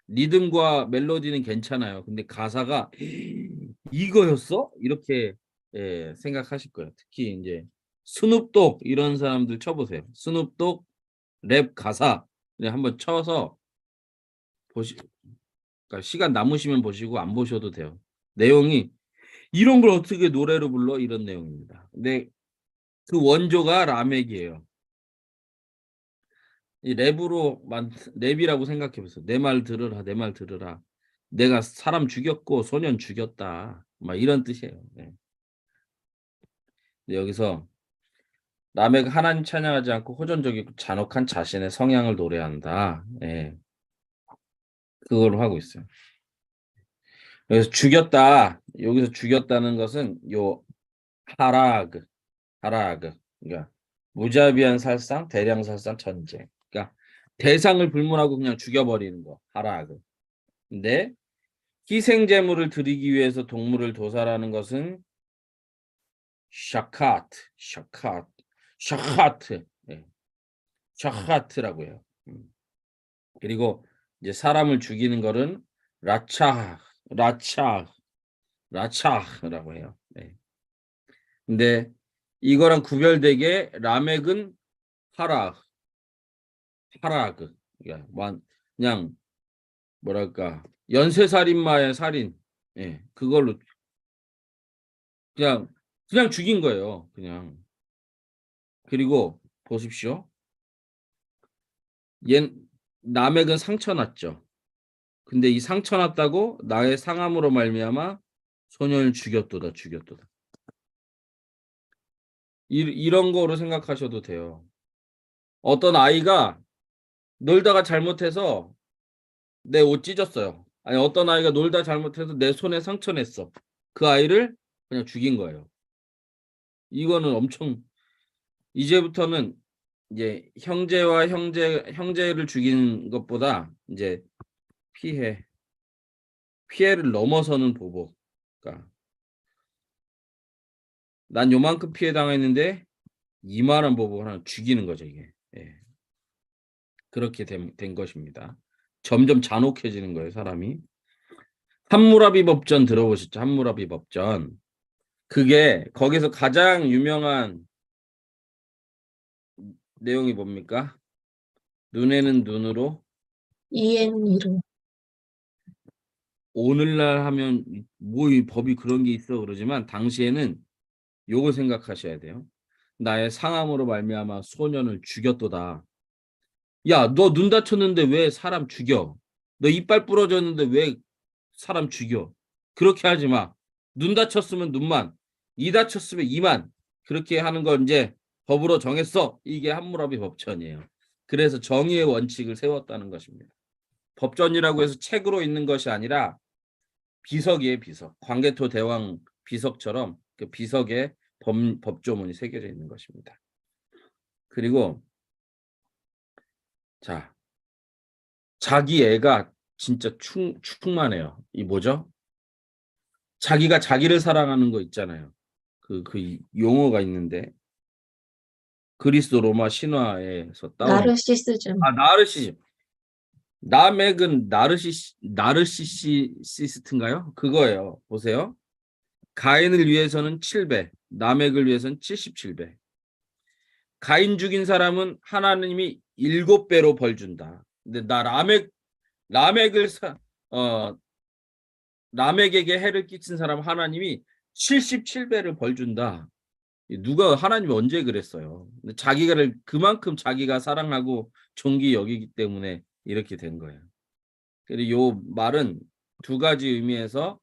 리듬과 멜로디는 괜찮아요. 근데 가사가 이거였어? 이렇게 예, 생각하실 거예요. 특히 이제 스눕독 이런 사람들 쳐보세요. 스눕독 랩 가사 그냥 한번 쳐서 그러니까 시간 남으시면 보시고 안 보셔도 돼요. 내용이 이런 걸 어떻게 노래로 불러 이런 내용입니다. 근데 그 원조가 라멕이에요. 이 랩이라고 생각해 보세요. 내 말 들으라, 내 말 들으라. 내가 사람 죽였고 소년 죽였다. 막 이런 뜻이에요. 네. 여기서 라멕 하나님 찬양하지 않고 호전적이고 잔혹한 자신의 성향을 노래한다. 예. 그걸 하고 있어요. 그래서 죽였다. 여기서 죽였다는 것은 요 하라그, 그러니까 무자비한 살상, 대량 살상, 전쟁. 그러니까 대상을 불문하고 그냥 죽여버리는 거. 하라그. 근데 희생 제물을 드리기 위해서 동물을 도살하는 것은 샤카트, 예, 샤카트라고 해요. 그리고 이제 사람을 죽이는 거는 라차, 라차, 라차라고 해요. 네. 근데 이거랑 구별되게 라멕은 하라그, 그냥 뭐랄까 연쇄살인마의 살인, 예, 그걸로 그냥 죽인 거예요. 그냥. 그리고 보십시오. 라멕은 상처 났죠. 근데 이 상처 났다고 나의 상함으로 말미암아 소년을 죽였도다. 이런 거로 생각하셔도 돼요. 어떤 아이가 놀다가 잘못해서 내 옷 찢었어요. 아니 어떤 아이가 놀다 잘못해서 내 손에 상처 냈어. 그 아이를 그냥 죽인 거예요. 이거는 엄청 이제부터는 이제 형제를 죽이는 것보다 이제 피해를 넘어서는 보복. 그러니까 난 요만큼 피해 당했는데 이만한 보복을 하나 죽이는 거죠, 이게. 예. 그렇게 된 것입니다. 점점 잔혹해지는 거예요, 사람이. 함무라비 법전 들어보셨죠? 함무라비 법전. 그게 거기서 가장 유명한 내용이 뭡니까? 눈에는 눈으로 이엔 이로. 오늘날 하면 뭐 이 법이 그런 게 있어 그러지만 당시에는 요걸 생각하셔야 돼요. 나의 상함으로 말미암아 소년을 죽였도다. 야, 너 눈 다쳤는데 왜 사람 죽여? 너 이빨 부러졌는데 왜 사람 죽여? 그렇게 하지 마. 눈 다쳤으면 눈만, 이 다쳤으면 이만. 그렇게 하는 걸 이제 법으로 정했어. 이게 함무라비 법전이에요. 그래서 정의의 원칙을 세웠다는 것입니다. 법전이라고 해서 책으로 있는 것이 아니라 비석이에요, 비석. 광개토 대왕 비석처럼 그 비석에 법조문이 새겨져 있는 것입니다. 그리고 자, 자기 애가 진짜 충만해요. 이 뭐죠? 자기가 자기를 사랑하는 거 있잖아요. 그 용어가 있는데 그리스 로마 신화에서 따온 나르시시즘. 나르시즘. 나맥은 나르시시스트인가요? 그거예요. 보세요. 가인을 위해서는 7배, 나맥을 위해서는 77배. 가인 죽인 사람은 하나님이 7배로 벌 준다. 근데 라멕을 라멕에게 해를 끼친 사람 하나님이 77배를 벌 준다. 누가 하나님이 언제 그랬어요? 근데 자기가를 그만큼 자기가 사랑하고 존귀 여기기 때문에 이렇게 된 거예요. 그리고 요 말은 두 가지 의미에서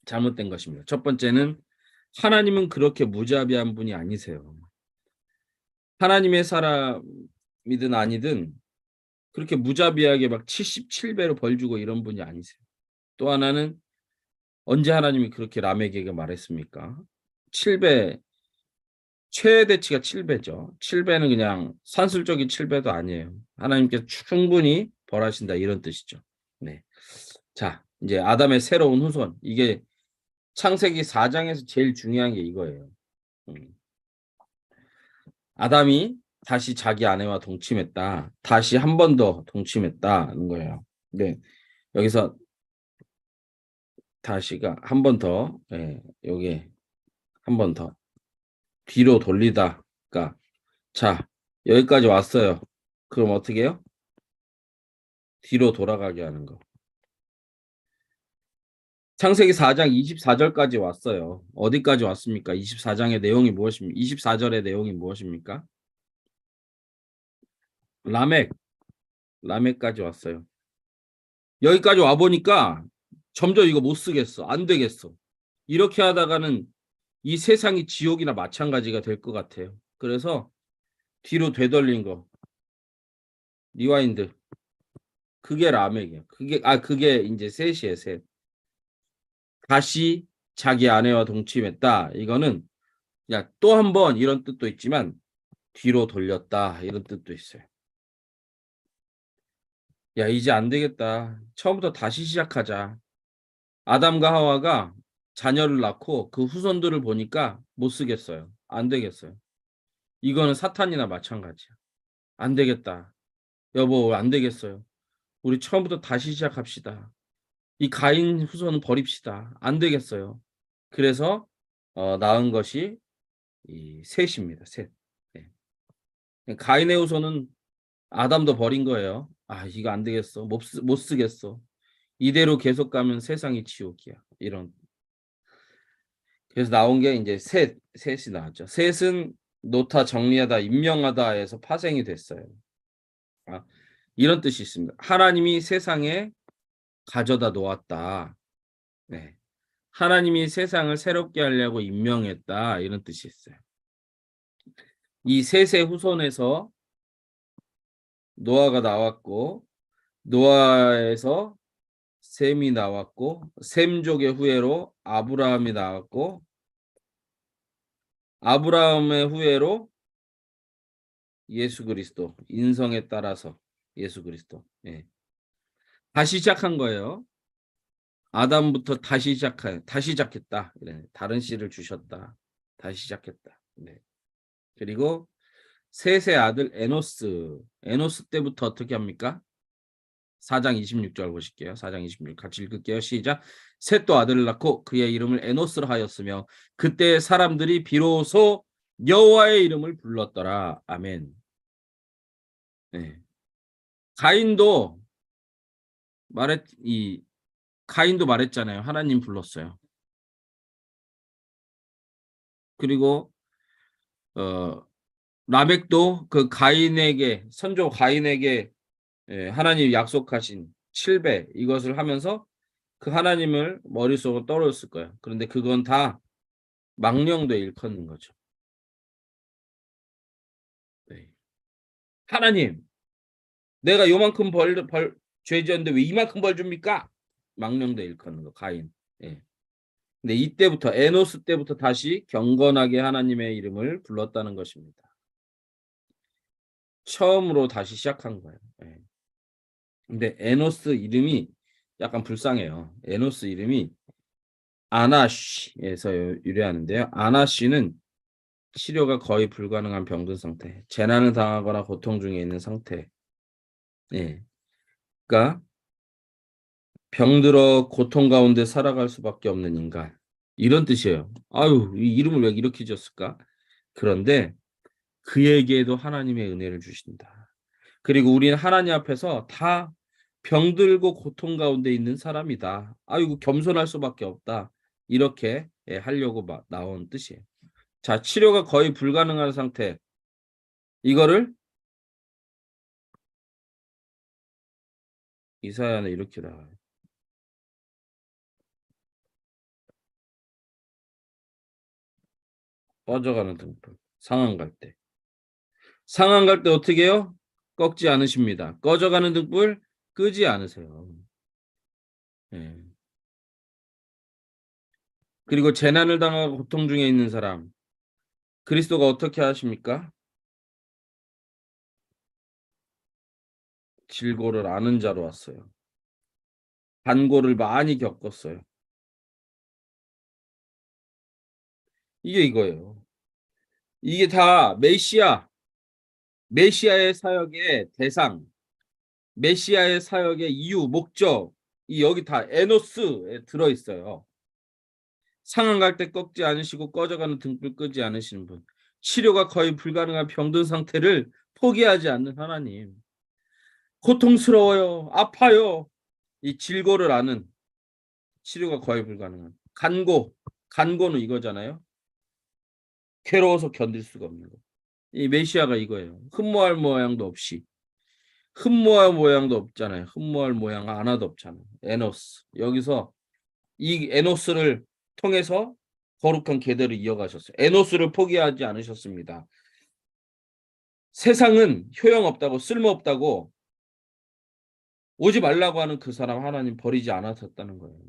잘못된 것입니다. 첫 번째는 하나님은 그렇게 무자비한 분이 아니세요. 하나님의 사람이든 아니든 그렇게 무자비하게 막 77배로 벌 주고 이런 분이 아니세요. 또 하나는 언제 하나님이 그렇게 라멕에게 말했습니까? 7배 최대치가 7배죠. 7배는 그냥 산술적인 7배도 아니에요. 하나님께서 충분히 벌하신다 이런 뜻이죠. 네. 자, 이제 아담의 새로운 후손. 이게 창세기 4장에서 제일 중요한 게 이거예요. 아담이 다시 자기 아내와 동침했다. 다시 한 번 더 동침했다는 거예요. 네. 여기서 다시가 한 번 더, 예, 요게 한 번 더. 뒤로 돌리다. 그러니까 자, 여기까지 왔어요. 그럼 어떻게 해요? 뒤로 돌아가게 하는 거. 창세기 4장 24절까지 왔어요. 어디까지 왔습니까? 24장의 내용이 무엇입니까? 24절의 내용이 무엇입니까? 라멕까지 왔어요. 여기까지 와보니까 점점 이거 못 쓰겠어. 안 되겠어. 이렇게 하다가는 이 세상이 지옥이나 마찬가지가 될 것 같아요. 그래서 뒤로 되돌린 거. 리와인드. 그게 라멕이야. 그게 이제 셋이에요, 셋. 다시 자기 아내와 동침했다. 이거는 야, 또 한 번 이런 뜻도 있지만 뒤로 돌렸다. 이런 뜻도 있어요. 야, 이제 안 되겠다. 처음부터 다시 시작하자. 아담과 하와가 자녀를 낳고 그 후손들을 보니까 못 쓰겠어요. 안 되겠어요. 이거는 사탄이나 마찬가지야. 안 되겠다. 여보, 안 되겠어요. 우리 처음부터 다시 시작합시다. 이 가인 후손은 버립시다. 안 되겠어요. 그래서 낳은 것이 이 셋입니다. 셋. 네. 가인의 후손은 아담도 버린 거예요. 아, 이거 안 되겠어. 못 쓰겠어. 이대로 계속 가면 세상이 지옥이야. 이런. 그래서 나온 게 이제 셋이 나왔죠. 셋은 놓다, 정리하다, 임명하다에서 파생이 됐어요. 아, 이런 뜻이 있습니다. 하나님이 세상에 가져다 놓았다. 네. 하나님이 세상을 새롭게 하려고 임명했다. 이런 뜻이 있어요. 이 셋의 후손에서 노아가 나왔고, 노아에서 셈이 나왔고, 셈족의 후예로 아브라함이 나왔고, 아브라함의 후예로 예수 그리스도, 인성에 따라서 예수 그리스도. 예. 다시 시작한 거예요. 아담부터 다시 시작했다. 네. 다른 씨를 주셨다. 다시 시작했다. 네. 그리고 셋의 아들 에노스 때부터 어떻게 합니까? 4장 26절 보실게요. 4장 26 같이 읽을게요. 시작. 셋도 아들을 낳고 그의 이름을 에노스로 하였으며 그때 사람들이 비로소 여호와의 이름을 불렀더라. 아멘. 네. 가인도 말했잖아요. 하나님 불렀어요. 그리고 라멕도 그 선조 가인에게 하나님이 약속하신 7배 이것을 하면서 그 하나님을 머릿속으로 떠올렸을 거예요. 그런데 그건 다 망령되이 일컫는 거죠. 네. 하나님, 내가 요만큼 죄 지었는데 왜 이만큼 벌 줍니까? 망령되이 일컫는 거, 가인. 예. 근데 이때부터 에노스 때부터 다시 경건하게 하나님의 이름을 불렀다는 것입니다. 처음으로 다시 시작한 거예요. 예. 근데 에노스 이름이 약간 불쌍해요. 에노스 이름이 아나쉬에서 유래하는데요. 아나쉬는 치료가 거의 불가능한 병든 상태, 재난을 당하거나 고통 중에 있는 상태. 예. 그러니까 병들어 고통 가운데 살아갈 수밖에 없는 인간. 이런 뜻이에요. 아유, 이 이름을 왜 이렇게 지었을까? 그런데 그에게도 하나님의 은혜를 주신다. 그리고 우리는 하나님 앞에서 다 병들고 고통 가운데 있는 사람이다. 아이고, 겸손할 수밖에 없다. 이렇게 하려고 나온 뜻이에요. 자, 치료가 거의 불가능한 상태. 이거를 이사야는 이렇게 나와요. 꺼져가는 등불. 상한 갈 때. 상한 갈 때 어떻게 해요? 꺾지 않으십니다. 꺼져가는 등불 끄지 않으세요. 예. 그리고 재난을 당하고 고통 중에 있는 사람. 그리스도가 어떻게 하십니까? 질고를 아는 자로 왔어요. 반고를 많이 겪었어요. 이게 이거예요. 이게 다 메시아의 사역의 대상, 메시아의 사역의 이유, 목적, 여기 다 에노스에 들어있어요. 상한 갈 때 꺾지 않으시고 꺼져가는 등불 끄지 않으시는 분. 치료가 거의 불가능한 병든 상태를 포기하지 않는 하나님. 고통스러워요. 아파요. 이 질고를 아는 치료가 거의 불가능한. 간고는 이거잖아요. 괴로워서 견딜 수가 없는 거. 이 메시아가 이거예요. 흠모할 모양도 없이. 흠모할 모양도 없잖아요. 흠모할 모양 하나도 없잖아요. 에노스. 여기서 이 에노스를 통해서 거룩한 계대를 이어가셨어요. 에노스를 포기하지 않으셨습니다. 세상은 효용없다고 쓸모없다고 오지 말라고 하는 그 사람 하나님 버리지 않으셨다는 거예요.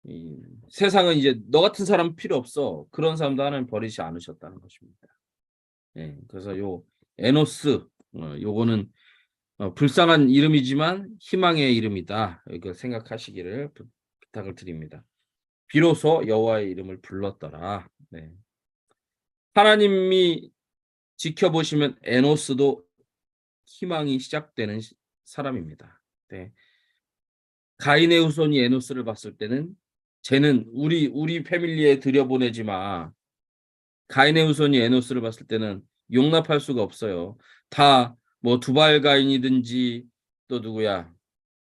이 세상은 이제 너 같은 사람 필요 없어. 그런 사람도 하나님 버리지 않으셨다는 것입니다. 예, 그래서 요 에노스 요거는 불쌍한 이름이지만 희망의 이름이다. 이거 생각하시기를 부탁을 드립니다. 비로소 여호와의 이름을 불렀더라. 네. 하나님이 지켜보시면 에노스도 희망이 시작되는 사람입니다. 네. 가인의 후손이 에노스를 봤을 때는 쟤는 우리 패밀리에 들여보내지 마. 가인의 후손이 에노스를 봤을 때는 용납할 수가 없어요. 다 뭐 두발 가인이든지 또 누구야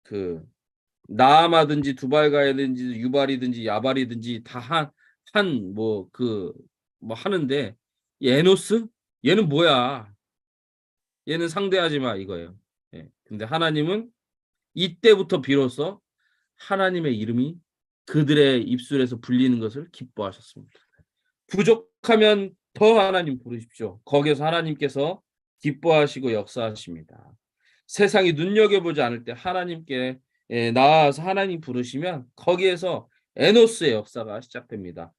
그 나아마든지 두발 가인이든지 유발이든지 야발이든지 다 한 뭐 뭐 하는데 이 에노스 얘는 뭐야? 얘는 상대하지 마 이거예요. 예. 근데 하나님은 이때부터 비로소 하나님의 이름이 그들의 입술에서 불리는 것을 기뻐하셨습니다. 부족하면 더 하나님 부르십시오. 거기에서 하나님께서 기뻐하시고 역사하십니다. 세상이 눈여겨보지 않을 때 하나님께 나아가서 하나님 부르시면 거기에서 에노스의 역사가 시작됩니다.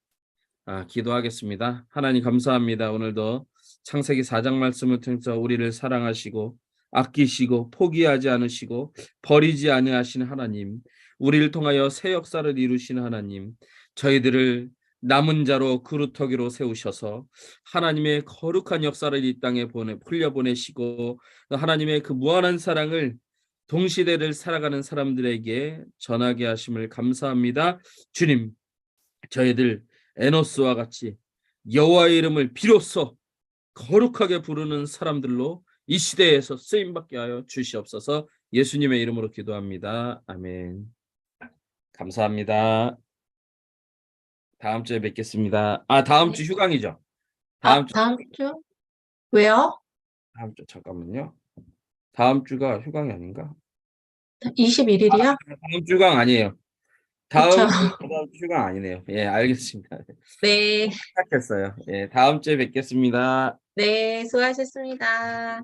기도하겠습니다. 하나님 감사합니다. 오늘도 창세기 4장 말씀을 통해서 우리를 사랑하시고 아끼시고 포기하지 않으시고 버리지 아니하시는 하나님, 우리를 통하여 새 역사를 이루시는 하나님, 저희들을 남은 자로 그루터기로 세우셔서 하나님의 거룩한 역사를 이 땅에 흘려보내시고 하나님의 그 무한한 사랑을 동시대를 살아가는 사람들에게 전하게 하심을 감사합니다. 주님, 저희들 에노스와 같이 여호와의 이름을 비로소 거룩하게 부르는 사람들로 이 시대에서 쓰임받게 하여 주시옵소서. 예수님의 이름으로 기도합니다. 아멘. 감사합니다. 다음 주에 뵙겠습니다. 다음 주 네. 휴강이죠? 다음 주 다음 주? 왜요? 잠깐만요. 다음 주가 휴강이 아닌가? 21일이야? 다음 주 휴강 아니에요. 그쵸. 다음 주 휴강 아니네요. 예, 알겠습니다. 네. 생각했어요. 예, 다음 주에 뵙겠습니다. 네, 수고하셨습니다.